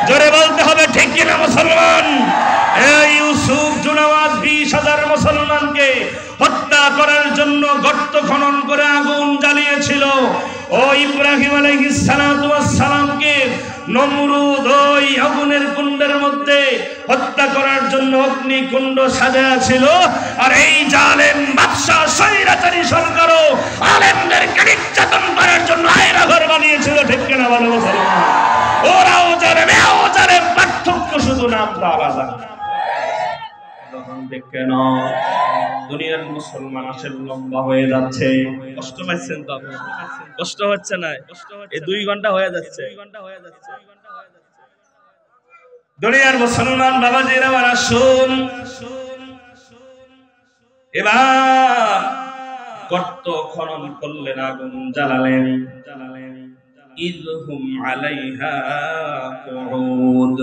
জোরে বলতে হবে ঠিক কিনা মুসলমান? এই ইউসুফ জুনাওয়াজ 20,000 মুসলমানকে হত্যা করার জন্য গর্ত খনন করে আগুন জ্বালিয়েছিল। ও ইব্রাহিম আলাইহিস সালাতু ওয়াস সালামকে নমরুদ ওই আগুনের কুণ্ডের মধ্যে হত্যা করার জন্য অগ্নিকুণ্ড সাজাইছিল। আর এই জালেম বাদশা স্বৈরাচারী সরকারও আলেমদেরকে নির্যাতন করার জন্য আয়না ঘর বানিয়েছিল, ঠিক কিনা বলো মুসলমান? ওরাও জালেম, এও জালেম, পার্থক্য শুধু নামটা আলাদা। কেন দুনিয়ার মুসলমান আসলে লম্বা হয়ে যাচ্ছে? কষ্ট পাচ্ছেন তো? কষ্ট হচ্ছে না? এই 2 ঘন্টা হয়ে যাচ্ছে। দুনিয়ার মুসলমান বাবাজিরা আমার আসুন, এবার গর্ত খনন করলেন, আগুন জ্বালালেন। ইযহুম আলাইহা কুউদ।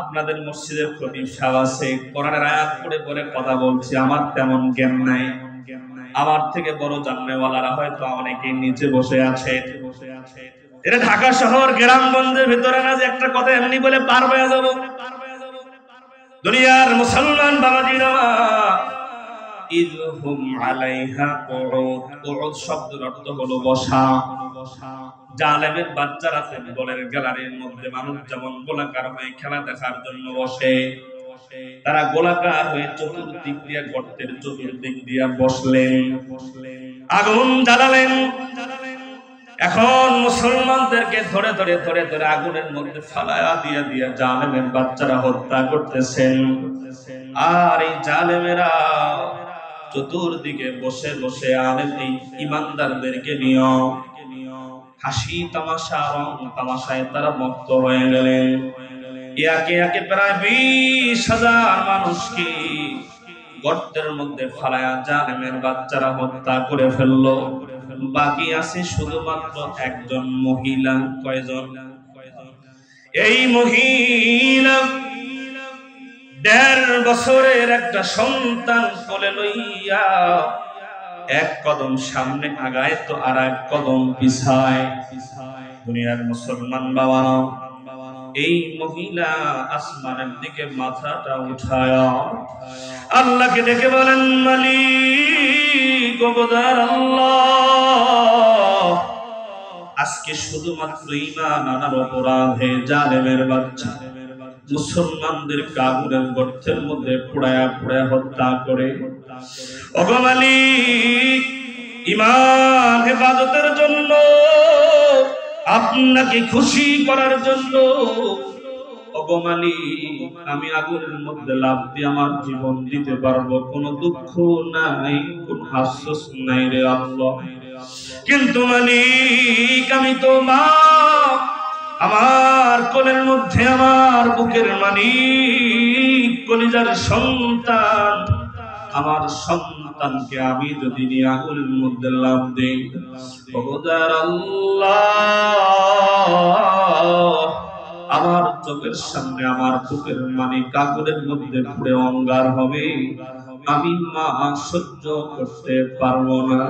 আপনাদের মসজিদের খতিব সাহেব আছে, কোরআনের আয়াত পড়ে পড়ে কথা বলছি, আমার তেমন জ্ঞান নাই। আমার থেকে বড় জাননেওয়ালারা হয়তো অনেকে নিচে বসে আছে। এটা ঢাকা শহর গ্রামগঞ্জের ভিতরে না যে একটা কথা এমনি বলে পার হয়ে যাব। দুনিয়ার মুসলমান বাবাজিরা, ইযহুম আলাইহা কুউদ। কুউদ শব্দের অর্থ হলো বসা। জালেমের বাচ্চারা ফুটবলের গ্যালারির মধ্যে মানুষ যেমন গোলাকার হয়ে খেলা দেখার জন্য বসে, তারা গোলাকার হয়ে চতুর্দিক দিয়ে গর্তের চতুর্দিক দিয়ে বসলেন, আগুন জ্বালালেন। এখন মুসলমানদেরকে ধরে ধরে ধরে ধরে আগুনের মধ্যে ফালায়া দিয়া দিয়া জালেমের বাচ্চারা হত্যা করতেছেন। আর এই জালেমেরা চতুর্দিকে বসে বসে আলেম এই ইমানদারদেরকে নিয়ে হাসি তামাশা, রং তামাশায় তারা মত্ত হয়ে গেলেন। একে একে প্রায় 20,000 মানুষকে গর্তের মধ্যে ফালায়া জালেমের বাচ্চারা হত্যা করে ফেললো। বাকি আছে শুধুমাত্র একজন মহিলা। কয়জন? এই মহিলা 1.5 বছরের একটা সন্তান কোলে লইয়া এক কদম সামনে আগায় তো আর এক কদম পিছায়। দুনিয়ার মুসলমান বাবারা, এই মহিলা আসমানের দিকে মাথাটা উঠায় আল্লাহকে ডেকে বলেন, মালিক গোবদার আল্লাহ, আজকে শুধুমাত্র ঈমান আনার অপরাধে জালেমের বাচ্চা মুসলমানদের আগুনের গর্তের মধ্যে পোড়ায়া পোড়ায়া হত্যা করে। ওগো মালিক, ঈমান হেফাজতের জন্য, আপনাকে খুশি করার জন্য, ওগো মালিক, আমি আগুনের মধ্যে লাফ দিয়ে আমার জীবন দিতে পারবো, কোনো দুঃখ নাই, কোনো আফসোস নাই রে আল্লাহ। কিন্তু মালিক, আমি তো মা, আমার কোলের মধ্যে আমার বুকের মালিক, কলিজার সন্তান, আমার সন্তানকে আমি যদি নিয়ে আগুনের মধ্যে লাফ দেই, ওগো আল্লাহ, আমার চোখের সামনে আমার বুকের মানে কাগজের মধ্যে পুড়ে অঙ্গার হবে, আমি মা সহ্য করতে পারবো না।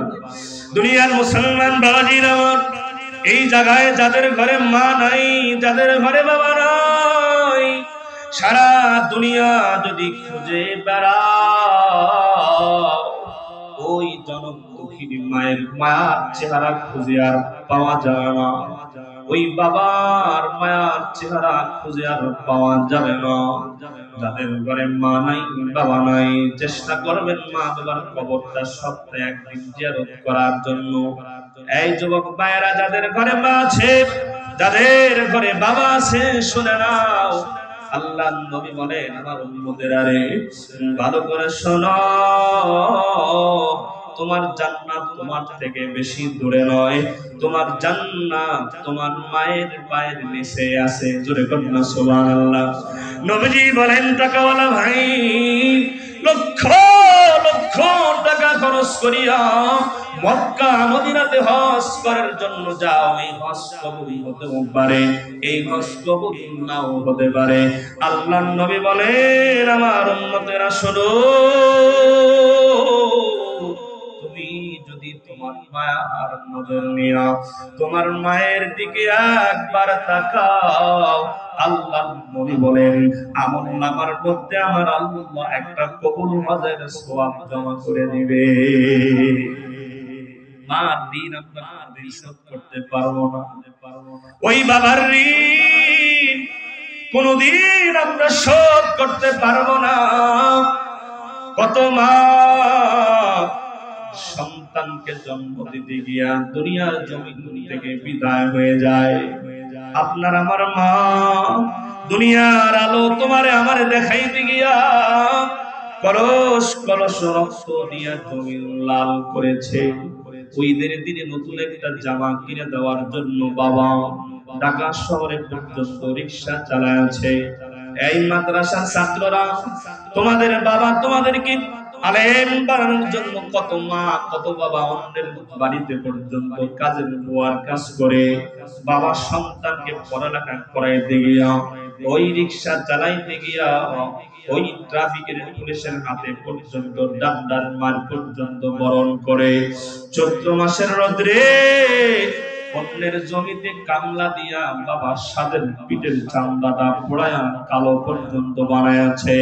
দুনিয়ার মুসলমান বাবাজির আমার, এই জায়গায় যাদের ঘরে মা নাই, যাদের ঘরে বাবা নাই, সারা দুনিয়া যদি খুঁজে বেড়াও, ওই জনম দুঃখিনী মায়ের মায়ার চেহারা খুঁজে আর পাওয়া যায় না, ওই বাবার মায়ার চেহারা খুঁজে আর পাওয়া যাবে না। যাদের ঘরে মা নাই বাবা নাই, চেষ্টা করবেন মা বাবার কবরটা সপ্তাহে একদিন জিয়ারত করার জন্য। এই যুবক ভাইয়েরা, যাদের ঘরে মা আছে, যাদের ঘরে বাবা আছে, শুনে নাও, আল্লাহর নবী বলেন, আমার উম্মতেরা রে, ভালো করে শোনো, তোমার জান্নাত তোমার থেকে বেশি দূরে নয়, তোমার জান্নাত তোমার মায়ের পায়ের নিচে আছে। জোরে কন্যা সুবহানাল্লাহ। নবীজি বলেন, টাকাওয়ালা ভাই লক্ষ লক্ষ টাকা খরচ করিয়া মক্কা মদিনাতে হজ করার জন্য যাও, এই হজ কবুল হতেও পারে, এই হজ কবুল নাও হতে পারে। আল্লাহর নবী বলেন, আমার উম্মতেরা শোনো, তুমি যদি তোমার মায়ার নজর নিয়া তোমার মায়ের দিকে একবার তাকাও, আল্লাহর নবী বলেন, আমল নামার মধ্যে আমার আল্লাহ একটা কবুল হজের সওয়াব জমা করে দিবে। মার ঋণ আমরা পরিশোধ করতে পারবো না, ওই বাবার ঋণ কোনদিন আমরা শোধ করতে পারবো না। কত মা সন্তানকে জন্ম দিতে গিয়া দুনিয়ার জমিন থেকে বিদায় হয়ে যায়। আপনার আমার মা দুনিয়ার আলো তোমারে আমারে দেখাইতে গিয়া কলস কলস রক্ত দিয়া জমিন লাল করেছে। ওইদের দিনে নতুন একটা জামা কিনে দেওয়ার জন্য বাবা ঢাকা শহরে পর্যন্ত রিক্সা চালাচ্ছে। এই মাদ্রাসার ছাত্ররা, তোমাদের বাবা তোমাদেরকে আলেম বানানোর জন্য কত মা কত বাবা অন্যের বাড়িতে পর্যন্ত কাজের বুয়ার কাজ করে বাবা সন্তানকে পড়ালেখা করাইতে গিয়া, ওই রিক্সা চালাইতে গিয়া, ওই ট্রাফিকের পুলিশের হাতে পর্যন্ত ডান্ডার মার পর্যন্ত বরণ করে চৈত্র মাসের রোদ্রে অন্যের জমিতে কামলা দিয়া বাবা সাদের পিঠের চামড়াটা পোড়ায়া কালো পর্যন্ত বানায়াছে।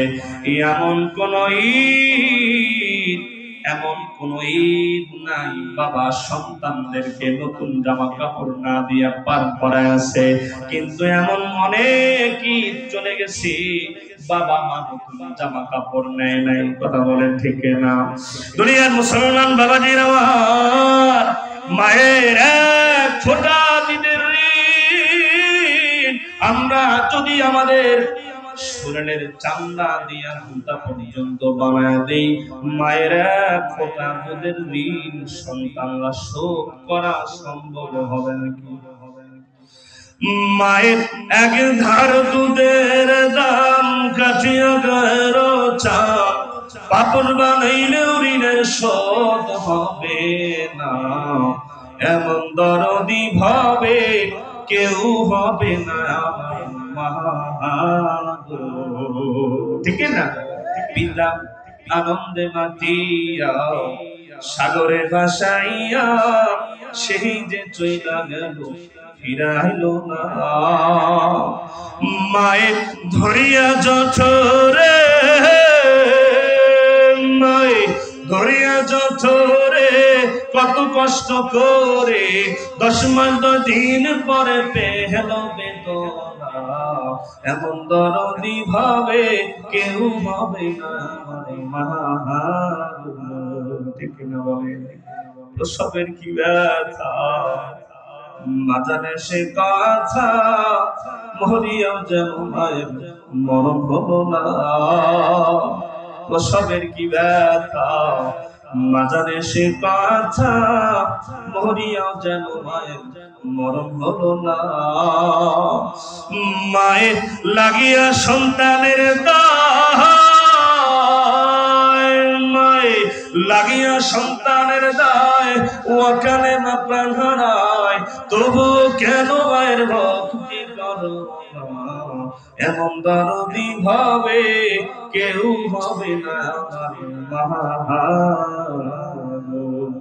এমন কোন ঈদ নাই বাবা সন্তানদেরকে নতুন জামা কাপড় না দিয়া পার করায়াছে। কিন্তু এমন অনেক ঈদ চলে গেছে বাবা মা নতুন জামা কাপড় নেয় নাই। কথা বলেন ঠিক না? দুনিয়ার মুসলমান বাবাজির আমার, মায়ের ছোটা দিনের ঋণ আমরা যদি আমাদের শরীরের চামড়া দিয়া জুতা পর্যন্ত বানায় দেই, মায়ের ফোটা দুধের ঋণ সন্তানরা শোধ করা সম্ভব হবে নাকি? মায়ের এক ধার দুধের দাম কাটিয়া গেল চাপ, পাপড় বানাইলেও ঋণের শোধ হবে না। এমন দরদি ভাবে কেউ হবে না আমার মা। ঠিক না? পিতা আনন্দে মাতিয়া সাগরে ভাসাইয়া সেই যে চইলা গেল ফিরাইল না। মায়ের ধরিয়া জঠরে, মায়ের ধরিয়া জঠরে কত কষ্ট করে 10 মাস 10 দিন পরে পেল বেদনা। এমন দরদি ভাবে কেউ হবে না মা। ঠিক না বলে? প্রসবের কি ব্যথা মাজানে সে কথা, মরিয়াও যেন মায়ের মরণ হলো না। প্রসবের কি ব্যথা মাজানে সে কথা, মরিয়াও যেন মায়ের মরণ হলো না। মায়ের লাগিয়া সন্তানের দায়, মায়ের লাগিয়া সন্তানের দায় ওখানে না প্রাণ হারায়, তবু কেন মায়ের ভক্তি করো না? এমন দরদি হবে কেউ হবে না মাহবুব।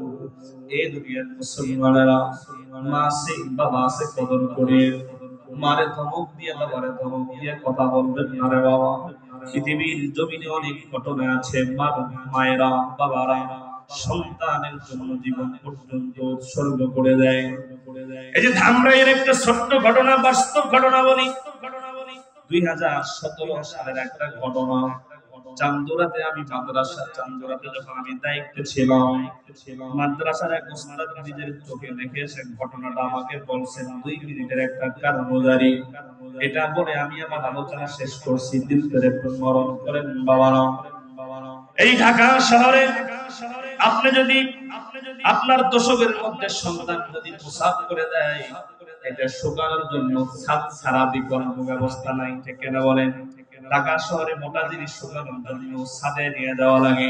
এই দুনিয়ার মুসলমানেরা মা সে বাবা সে কদর করে, মারে ধমক দিয়ে বাবারে ধমক দিয়ে কথা বলবেন না রে বাবা। পৃথিবীর জমিনে অনেক ঘটনা আছে, মায়েরা বাবারা সন্তানের জন্য জীবন পর্যন্ত উৎসর্গ করে দেয়। এই যে ধামরাইয়ের একটা ছোট্ট ঘটনা, বাস্তব ঘটনা বলি। 2017 সালের একটা ঘটনা। চান্দুরাতে আমি মাদ্রাসা, চান্দুরাতে যখন আমি দায়িত্বে ছিলাম, মাদ্রাসার এক উস্তাদ নিজের চোখে দেখেছে ঘটনাটা, আমাকে বলছেন 2 মিনিটের একটা কারগুজারি। এটা বলে আমি আমার আলোচনা শেষ করছি। দিল করে মরণ করেন বাবারা। এই ঢাকা শহরে আপনি যদি আপনার দশকের মধ্যে সন্তান যদি প্রসাব করে দেয়, এটা শুকানোর জন্য ছাদ ছাড়া বিকল্প ব্যবস্থা নাই, ঠিক কিনা বলেন? ঢাকা শহরে মোটা জিনিস শুকানোর জন্য ছাদে নিয়ে যাওয়া লাগে।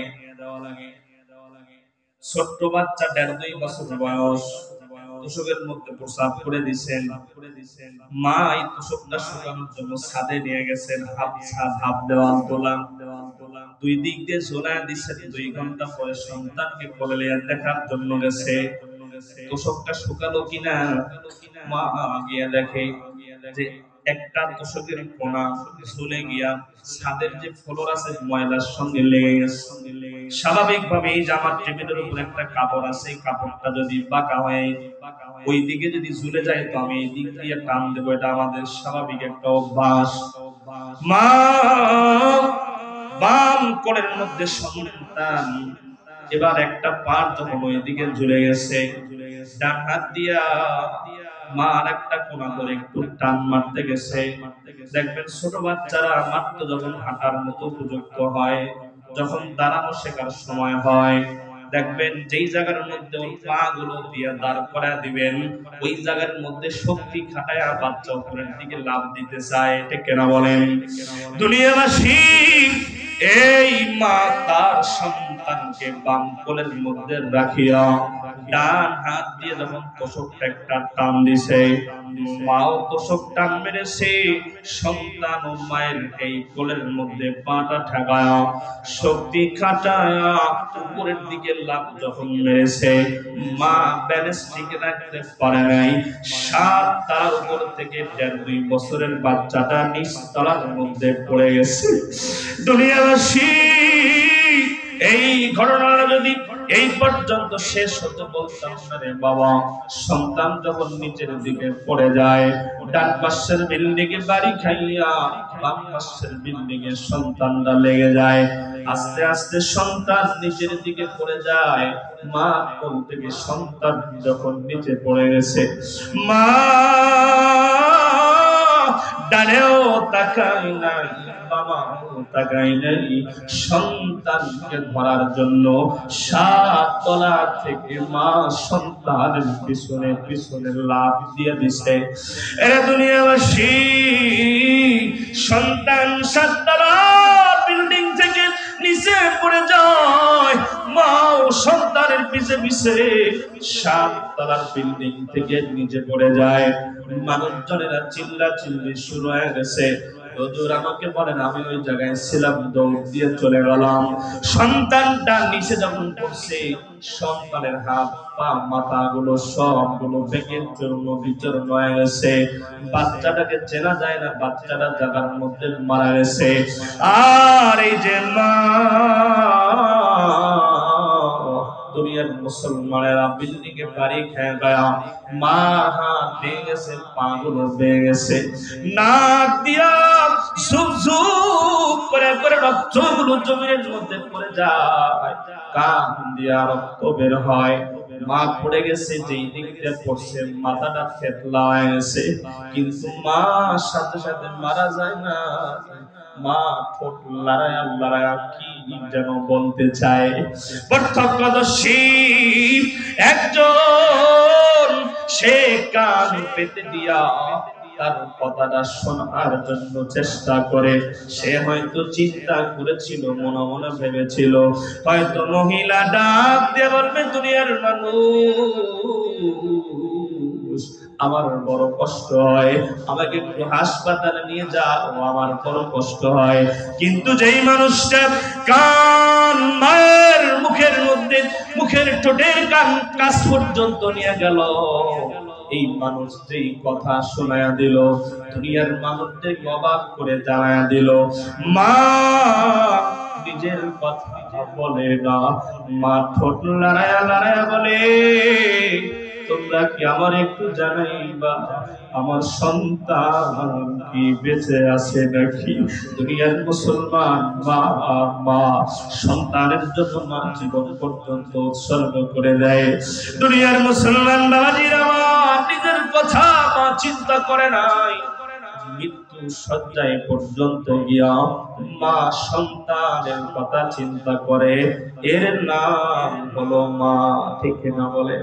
ছোট্ট বাচ্চা 1.5-2 বছর বয়স তোষকের মধ্যে প্রসাব করে দিয়েছেন, মা এই তোষকটা শুকানোর জন্য ছাদে নিয়ে গেছেন। হাফ দেওয়াল তোলা, 2 দিক দিয়ে ঝোলায় দিচ্ছেন। 2 ঘন্টা পরে সন্তানকে কোলে দেখার জন্য গেছে তোষকটা শুকালো কিনা। মা গিয়ে দেখে যে একটা তোষকের কোনা ঝুলে গিয়া ছাদের যে ফ্লোর আছে ময়লার সঙ্গে লেগে গেছে। স্বাভাবিকভাবে এই জামার টেবিলের উপর একটা কাপড় আছে, কাপড়টা যদি বাঁকা হয় ওই দিকে যদি ঝুলে যায় তো আমি এই দিক দিয়ে টান দেবো, এটা আমাদের স্বাভাবিক একটা অভ্যাস। মা বাম কোলের মধ্যে সন্তান, এবার একটা পার যখন ওই দিকে ঝুলে গেছে, ডান হাত দিয়া মা আর একটা কোনা ধরে একটু টান মারতে গেছে। দেখবেন ছোট বাচ্চারা মাত্র যখন হাঁটার মতো উপযুক্ত হয়, যখন দাঁড়ানো শেখার সময় হয়, দেখবেন যেই জায়গার মধ্যে ওর পা গুলো দিয়ে দাঁড় করা দিবেন ওই জায়গার মধ্যে শক্তি খাটায়া বাচ্চা উপরের দিকে লাফ দিতে চায়, ঠিক কিনা বলেন? দুনিয়াবাসী, এই মা তার সন্তানকে বাম কোলের মধ্যে রাখিয়া ডান হাত দিয়ে যখন তোষকটা একটা টান দিছে, মাও তোষক টান মেরেছে, সন্তান ও মায়ের এই কোলের মধ্যে পাটা ঠেকায়া শক্তি খাটায়া উপরের দিকে লাফ যখন মেরেছে, মা ব্যালেন্স ঠিক রাখতে পারে নাই। 7 তার উপর থেকে 1.5-2 বছরের বাচ্চাটা নিচ তলার মধ্যে পড়ে গেছে। দুনিয়াবাসী, এই ঘটনাটা যদি এই পর্যন্ত শেষ হতে বলতাম না রে বাবা। সন্তান যখন নিচের দিকে পড়ে যায়, ডান পাশের বিল্ডিং এ বাড়ি খাইয়া বাম পাশের বিল্ডিং এ সন্তানটা লেগে যায়। আস্তে আস্তে সন্তান নিচের দিকে পড়ে যায়। মা কোল থেকে সন্তান যখন নিচে পড়ে গেছে, মা ডানেও তাকাই নাই বাবাও তাকাই নাই, সন্তানকে ধরার জন্য 7 তলা থেকে মা সন্তানের পিছনে পিছনে লাফ দিয়ে দিছে। এরা দুনিয়াবাসী, সন্তান 7 তলা বিল্ডিং থেকে নিচে পড়ে যায়, মাও সন্তানের পিছে পিছে 7 তলার বিল্ডিং থেকে নিচে পড়ে যায়। মানুষজনেরা চিল্লা চিল্লি শুরু হয়ে গেছে। হুজুর আমাকে বলেন, আমি ওই জায়গায় ছিলাম, দৌড় দিয়ে চলে গেলাম। সন্তানটা নিচে যখন পড়ছে, সন্তানের হাত পা মাথা গুলো সবগুলো ভেঙে চূর্ণ বিচূর্ণ হয়ে গেছে। বাচ্চাটাকে চেনা যায় না, বাচ্চাটা জায়গার মধ্যে মারা গেছে। আর এই যে মা, দুনিয়ার মুসলমানেরা বিল্ডিং এ বাড়ি খেয়ে গয়া, মা হাত ভেঙে গেছে, পা গুলো ভেঙে গেছে, নাক দিয়া ঝুপ ঝুপ করে করে রক্ত গুলো জমির মধ্যে পড়ে যায়, কান দিয়া রক্ত বের হয়। মা পড়ে গেছে, যেই দিক দিয়ে পড়ছে মাথাটা থেতলা হয়ে গেছে, কিন্তু মা সাথে সাথে মারা যায় না। মা ঠোঁট লড়াইয়া লড়াইয়া কি যেন বলতে চায়। প্রত্যক্ষদর্শী একজন সে কান পেতে দিয়া তার কথাটা শোনার জন্য চেষ্টা করে। সে হয়তো চিন্তা করেছিল, মনে মনে ভেবেছিল হয়তো মহিলা ডাক দিয়ে বলবে, দুনিয়ার মানুষ আমার বড় কষ্ট হয়, আমাকে একটু হাসপাতালে নিয়ে যাও, আমার বড় কষ্ট হয়। কিন্তু যেই মানুষটা কান মায়ের মুখের মধ্যে, মুখের ঠোঁটের কাছ পর্যন্ত নিয়ে গেল, এই মানুষ যেই কথা শোনায়া দিল, দুনিয়ার মানুষদেরকে অবাক করে জানায়া দিল, মা নিজের কথা বলে না, মা ঠোঁট লড়ায়া লড়ায়া বলে, তোমরা কি আমার একটু জানাইবা আমার সন্তান কি বেঁচে আছে নাকি? দুনিয়ার মুসলমান মা, মা সন্তানের জন্য মা জীবন পর্যন্ত উৎসর্গ করে দেয়। দুনিয়ার মুসলমান বাবাজিরা আমার নিজের কথা মা চিন্তা করে নাই, মৃত্যু শয্যায় পর্যন্ত গিয়া মা সন্তানের কথা চিন্তা করে, এর নাম হলো মা। ঠিক না বলে?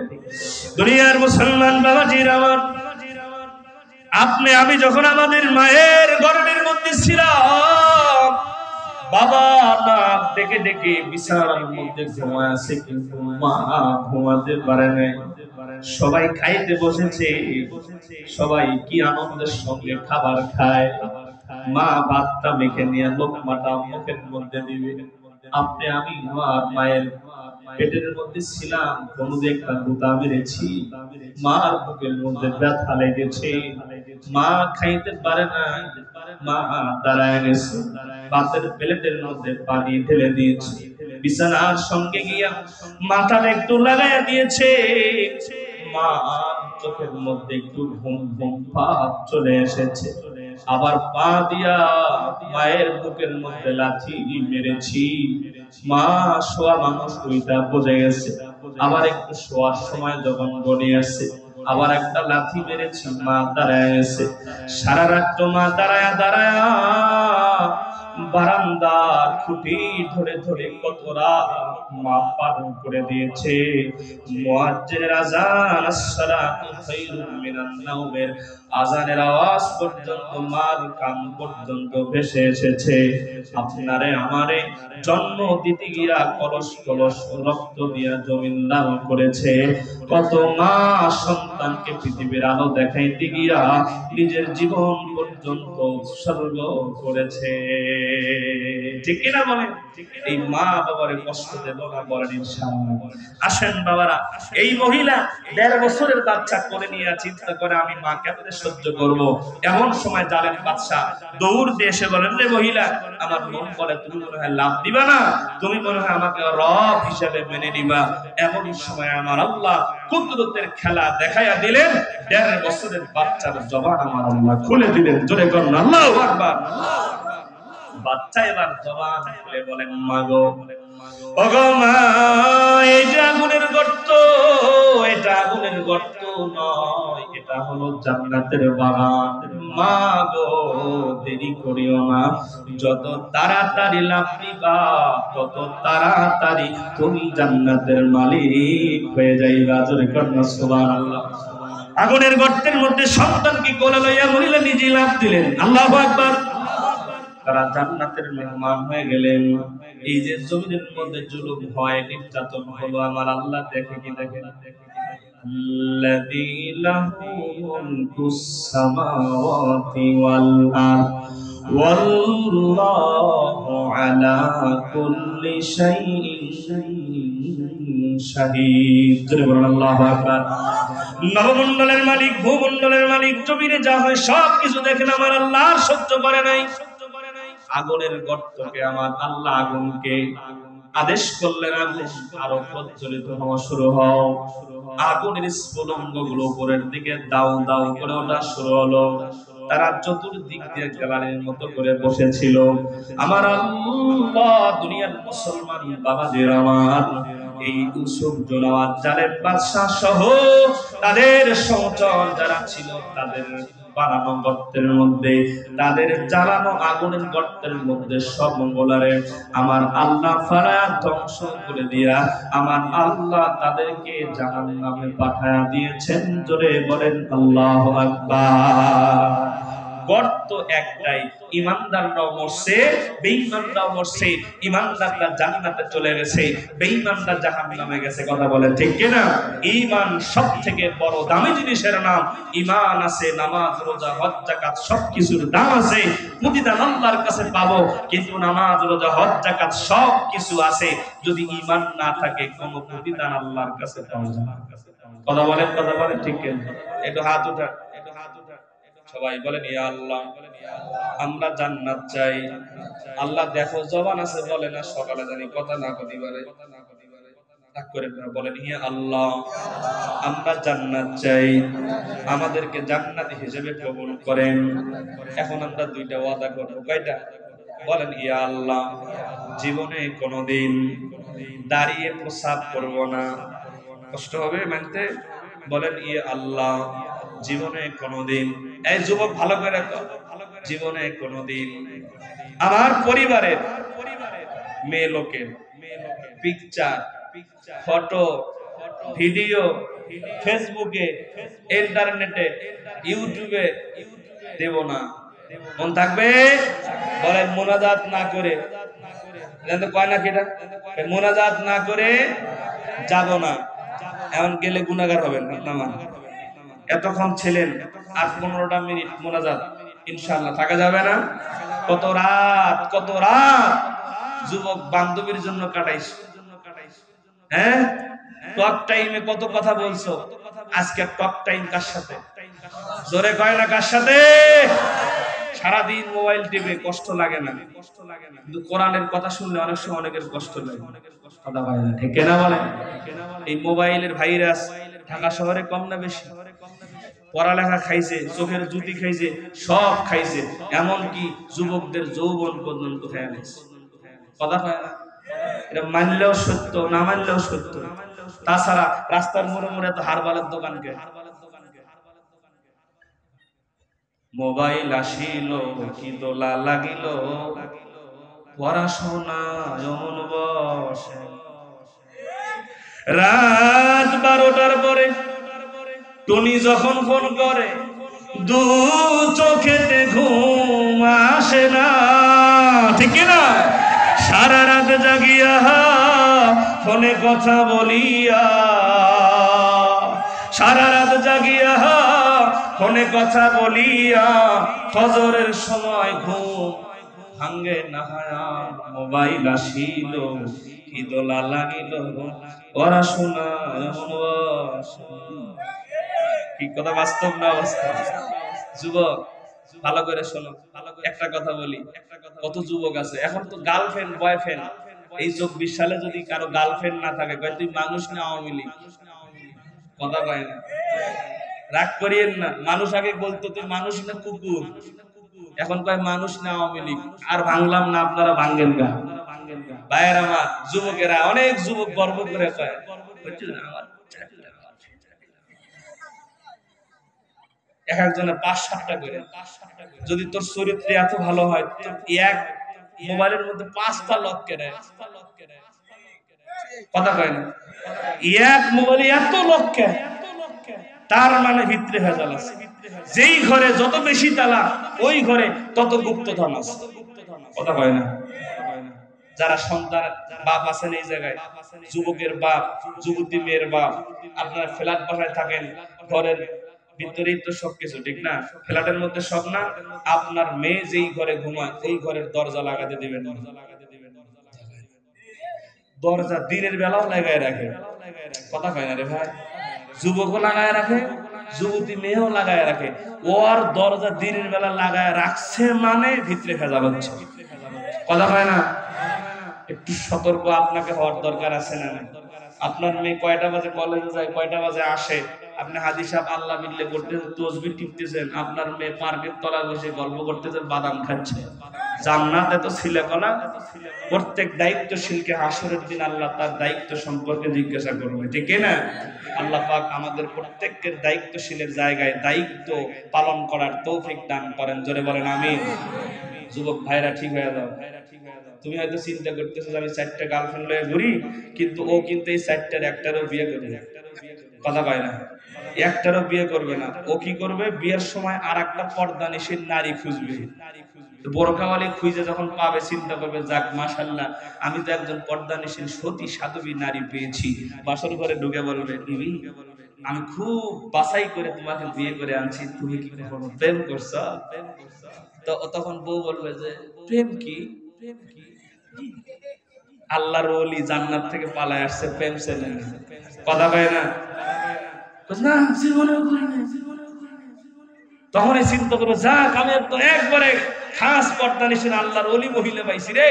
দুনিয়ার মুসলমান বাবাজিরা আমার, আপনি আমি যখন আমাদের মায়ের গর্ভের মধ্যে ছিলাম, বাবা না ডেকে ডেকে বিছানার মধ্যে ঘুমায় আছে, কিন্তু মা ঘুমাতে পারে নাই। সবাই খাইতে বসেছে, সবাই কি আনন্দের সঙ্গে খাবার খায়, মা ভাতটা মেখে নিয়ে লোকমাটা মুখের মধ্যে দিবে। আপনি আমি আমার মায়ের পেটের মধ্যে ছিলাম, কোনো একটা গুতা মেরেছি, মার বুকের মধ্যে ব্যথা লেগেছে, মা খাইতে পারে না, মা দাঁড়ায় গেছে, ভাতের প্লেটের মধ্যে পানি ঢেলে দিয়েছে, বিছানার সঙ্গে গিয়া মাথাটা একটু লাগাইয়া দিয়েছে, মা চোখের মধ্যে একটু ঘুম ঘুম ভাব চলে এসেছে, আবার পা দিয়া মায়ের বুকের মধ্যে লাথি মেরেছি, মা শোয়া মানুষ ওইটা বোঝে গেছে, আবার একটু শোয়ার সময় যখন গড়ে আসছে আবার একটা লাথি মেরেছি, মা দাঁড়ায় গেছে, সারা রাত মা দাঁড়ায়া দাঁড়ায়া বারান্দার খুঁটি ধরে ধরে কত রাত মা পালন করে দিয়েছে। মুয়াজ্জিনের আযান, আসসালাতু খায়রুম মিনান নাওমের আযানের আওয়াজ পর্যন্ত মার কান পর্যন্ত ভেসে এসেছে। আপনারে আমারে জন্ম দিতে গিয়া কলস কলস রক্ত দিয়া জমিন দান করেছে, কত মা সন্তানকে পৃথিবীর আলো দেখাইতে গিয়া নিজের জীবন পর্যন্ত উৎসর্গ করেছে। ঠিক কিনা বলেন? এই মা বাবারে কষ্ট দেব না, বলেন ইনশাআল্লাহ। আসেন বাবারা, এই মহিলা ১.৫ বছরের বাচ্চা করে নিয়ে চিন্তা করে আমি মা কেমনে সহ্য করব। এমন সময় জালেম বাদশা দৌড় দিয়ে এসে বলেন, রে মহিলা, আমার মন বলে তুমি মনে হয় লাভ দিবা না, তুমি মনে হয় আমাকে রব হিসেবে মেনে নিবা। এমন সময় আমার আল্লাহ কুদরতের খেলা দেখাইয়া দিলেন, ১.৫ বছরের বাচ্চার জবান আমার আল্লাহ খুলে দিলেন। জোরে করুন আল্লাহু আকবার। বাচ্চা এবার জবান খুলে বলেন, মা গো, ওগো মা, এটা আগুনের গর্ত, এটা আগুনের গর্ত নয়, এটা হলো জান্নাতের বাগান। মা গো, দেরি করিও না, যত তাড়াতাড়ি লাভ দিবা তত তাড়াতাড়ি তুমি জান্নাতের মালিক হয়ে যাইবা। জোরে করুন সুবহানাল্লাহ। আগুনের গর্তের মধ্যে সন্তানকে কোলে লইয়া মহিলা নিজে লাভ দিলেন। আল্লাহু আকবার। তারা জান্নাতের মেহমান হয়ে গেলেন। এই যে জমিনের মধ্যে জুলুম হয়, নির্যাতন হলো, আমার আল্লাহ দেখে কি দেখে না? আল্লাযী লাহু মুলকুস সামাওয়াতি ওয়াল আরদ ওয়াল্লাহু আলা কুল্লি শাইইন শাহীদ। জোরে বলুন আল্লাহু আকবার। নবমণ্ডলের মালিক, ভূমণ্ডলের মালিক, জমিনে যা হয় সব কিছু দেখেন আমার আল্লাহ, আর সহ্য করে নাই। আগুনের গর্তকে আমার আল্লাহ আগুনকে আদেশ করলেন, আগুন আরো প্রজ্বলিত হওয়া শুরু হও। আগুনের স্ফুলিঙ্গ গুলো উপরের দিকে দাউ দাউ করে ওঠা শুরু হলো। তারা চতুর্দিক দিয়ে গ্যালারির মতো করে বসেছিল। আমার আল্লাহ দুনিয়ার মুসলমান বাবাদের আমার এই ইউসুফ জুনাওয়াত জালেম বাদশা সহ তাদের সহচর যারা ছিল, তাদের বানানো গর্তের মধ্যে, তাদের জ্বালানো আগুনের গর্তের মধ্যে সব মঙ্গলারে আমার আল্লাহ ফাড়া ধ্বংস করে দিয়া আমার আল্লাহ তাদেরকে জাহান্নামে পাঠায়া দিয়েছেন। জোরে বলেন আল্লাহু আকবার। গর্ত একটাই, ইমানদাররাও মরছে, বেঈমানরাও মরছে, ইমানদাররা জান্নাতে চলে গেছে, বেঈমানরা জাহান্নামে গেছে। কথা বলেন ঠিক কি না? ঈমান সবথেকে বড় দামি জিনিসের নাম। ঈমান আছে, নামাজ রোজা হজ যাকাত সবকিছুর দাম আছে, প্রতিদান আল্লাহর কাছে পাবো, কিন্তু নামাজ রোজা হজ যাকাত সবকিছু আছে, যদি ঈমান না থাকে কোনো প্রতিদান আল্লাহর কাছে পাওয়া যায় না। কথা বলেন ঠিক কি না? একটু হাত উঠান, সবাই বলেন ইয়া আল্লাহ, আমরা জান্নাত চাই। আল্লাহ দেখো জবান আছে বলে না, সকালে জানি কথা না কতি পারে, রাগ করেন না, বলেন ইয়া আল্লাহ, আমরা জান্নাত চাই, আমাদেরকে জান্নাতি হিসেবে কবুল করেন। এখন আমরা দুইটা ওয়াদা করব, কয়টা? বলেন ইয়া আল্লাহ, জীবনে কোনোদিন দাঁড়িয়ে প্রসাব করব না, কষ্ট হবে মানতে। বলেন ইয়া আল্লাহ, জীবনে কোনোদিন, এই যুবক ভালো করে রাখো, জীবনে কোনোদিন আমার পরিবারের মেয়ে লোকের পিকচার, ফটো, ভিডিও ফেসবুকে, ইন্টারনেটে, ইউটিউবে দেব না। মন থাকবে? বলেন মোনাজাত না করে, কয় না কিটা, মোনাজাত না করে যাব না। এমন গেলে গুনাহগার হবেন না। এতক্ষণ ছিলেন, আর 15টা মিনিট মোনাজাত ইনশাআল্লাহ থাকা যাবে না। কত রাত যুবক বান্ধবীর জন্য কাটাইছো, হ্যাঁ? টক টাইমে কত কথা বলছো, আজকে টক টাইম কার সাথে? জোরে কয় না কার সাথে? সারাদিন মোবাইল টিপে কষ্ট লাগে না, কিন্তু কোরআনের কথা শুনলে অনেক সময় অনেকের কষ্ট লাগে। কথা হয় না, ঠিক না বলেন? এই মোবাইলের ভাইরাস ঢাকা শহরে কম না বেশি? পড়ালেখা খাইছে, চোখের জুতি খাইছে, সব খাইছে, এমনকি যুবকদের যৌবন পর্যন্ত খেয়ে নিয়েছে। কথা হয় না? এটা মানলেও সত্য, না মানলেও সত্য। তাছাড়া রাস্তার মোড়ে মোড়ে তো হারবালের দোকানকে মোবাইল আসিল, কি দোলা লাগিল, পড়াশোনা এমন বসে। রাত 12টার পরে টনি যখন ফোন করে, দু চোখেতে ঘুম আসে না, ঠিক না? সারা রাত জাগিয়া ফোনে কথা বলিয়া, সারা রাত জাগিয়া ফোনে কথা বলিয়া, ফজরের সময় ঘুম ভাঙ্গে না। মোবাইল আসিল, কি দোলা লাগিল, পড়াশোনা এমন বসে। কি কথা বাস্তব না অবস্থা? যুবক ভালো করে শোনো, একটা কথা বলি, কত যুবক আছে এখন তো গার্লফ্রেন্ড বয়ফ্রেন্ড, এই 24 সালে যদি কারো গার্লফ্রেন্ড না থাকে, কয় তুই মানুষ না আওয়ামী লীগ। কথা কয় না, রাগ করিয়েন না। মানুষ আগে বলতো তুই মানুষ না কুকুর, এখন কয় মানুষ না আওয়ামী লীগ। আর ভাঙলাম না, আপনারা ভাঙ্গেন গা। ভাইয়ের আমার যুবকেরা, অনেক যুবক গর্ব করে কয় এক একজনের 5-7টা করে। যদি তোর চরিত্র এত ভালো হয়, তোর এক মোবাইলের মধ্যে 5টা লক কেনে। কথা কয় না, এক মোবাইলে এত লক কেনে, তার মানে ভিতরে ভেজাল আছে। যেই ঘরে যত বেশি তালা, ওই ঘরে তত গুপ্তধন আছে। কথা কয় না? যারা সন্তান বাপ আছেন এই জায়গায়, যুবকের বাপ, যুবতী মেয়ের বাপ, আপনারা ফ্ল্যাট বাসায় থাকেন, ঘরের ভিতরেই তো সবকিছু, ঠিক না? ফ্ল্যাটের মধ্যে সব না, আপনার মেয়ে যেই ঘরে ঘুমায় ওই ঘরের দরজা লাগাতে দিবেন। দরজা দিনের বেলাও লাগায় রাখে। কথা কয় না রে ভাই? যুবকও লাগায় রাখে, যুবতী মেয়েও লাগায় রাখে। ওর দরজা দিনের বেলা লাগায় রাখছে মানে ভিতরে ভেজাল হচ্ছে। কথা কয় না? একটু সতর্ক আপনাকে হওয়ার দরকার আছে না? আপনার মেয়ে কয়টা বাজে কলেজে যায়, কয়টা বাজে আসে, আপনি হাদিস সাহেব আল্লাহ মিল্লে করতেছেন, তসবিহ টিপতেছেন, আপনার মেয়ে পার্কের তলায় বসে গল্প করতেছেন, বাদাম খাচ্ছে। জান্নাতে তো ছিলেকলা। প্রত্যেক দায়িত্বশীলকে হাসরের দিন আল্লাহ তার দায়িত্ব সম্পর্কে জিজ্ঞাসা করবে, ঠিক না? আল্লাহ পাক আমাদের প্রত্যেকের দায়িত্বশীলের জায়গায় দায়িত্ব পালন করার তৌফিক দান করেন। জোরে বলেন আমিন। যুবক ভাইরা ঠিক হয়ে যাও। তুমি হয়তো চিন্তা করতেছো আমি 4টা গার্লফ্রেন্ড লয়ে ঘুরি, কিন্তু ও কিন্তু এই 4টার একটারও বিয়ে করে। কথা কয় না? একটারও বিয়ে করবে না। ও কি করবে, বিয়ের সময় আর একটা পর্দানিশীল নারী খুঁজবে। বোরকাওয়ালি খুঁজে যখন পাবে চিন্তা করবে, যাক মাশাআল্লাহ, আমি তো একজন পর্দানিশীল সতী সাধবী নারী পেয়েছি। বাসর ঘরে ঢুকে বলবে, বিবি আমি খুব বাছাই করে তোমাকে বিয়ে করে আনছি, তুমি কি কখনো প্রেম করছো? তো তখন বউ বলবে যে প্রেম কি? আল্লাহর ওলি জান্নাত থেকে পালায় আসছে, প্রেম ছেলে না। কথা কয় না? না জীবনেও করি না। তখনই চিন্তা করবো, যাক আমি তো একবারে খাস পর্দানিশীল আল্লাহর ওলি মহিলা পাইছি রে।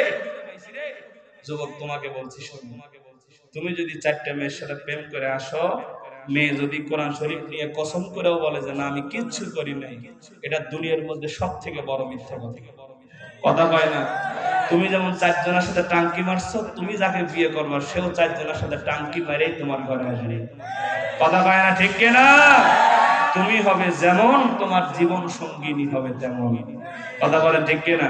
যুবক তোমাকে বলছি, শোনো, তুমি যদি 4টা মেয়ের সাথে প্রেম করে আসো, মেয়ে যদি কোরআন শরীফ নিয়ে কসম করেও বলে যে না আমি কিচ্ছু করি নাই, এটা দুনিয়ার মধ্যে সব থেকে বড় মিথ্যা কথা। কথা কয় না? তুমি যেমন 4 জনের সাথে টাঙ্কি মারছো, তুমি যাকে বিয়ে করবা সেও 4 জনের সাথে টাঙ্কি মারেই তোমার ঘরে আসবে। কথা কয় না? ঠিক কিনা? তুমি হবে যেমন, তোমার জীবন সঙ্গিনী হবে তেমন। কথা বলেন ঠিক কিনা?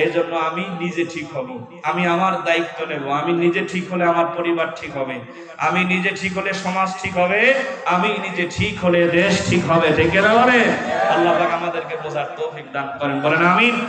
এই জন্য আমি নিজে ঠিক হব, আমি আমার দায়িত্ব নেব। আমি নিজে ঠিক হলে আমার পরিবার ঠিক হবে, আমি নিজে ঠিক হলে সমাজ ঠিক হবে, আমি নিজে ঠিক হলে দেশ ঠিক হবে। ঠিক কিনা বলে? আল্লাহ পাক আমাদেরকে বোঝার তৌফিক দান করেন, বলেন আমিন।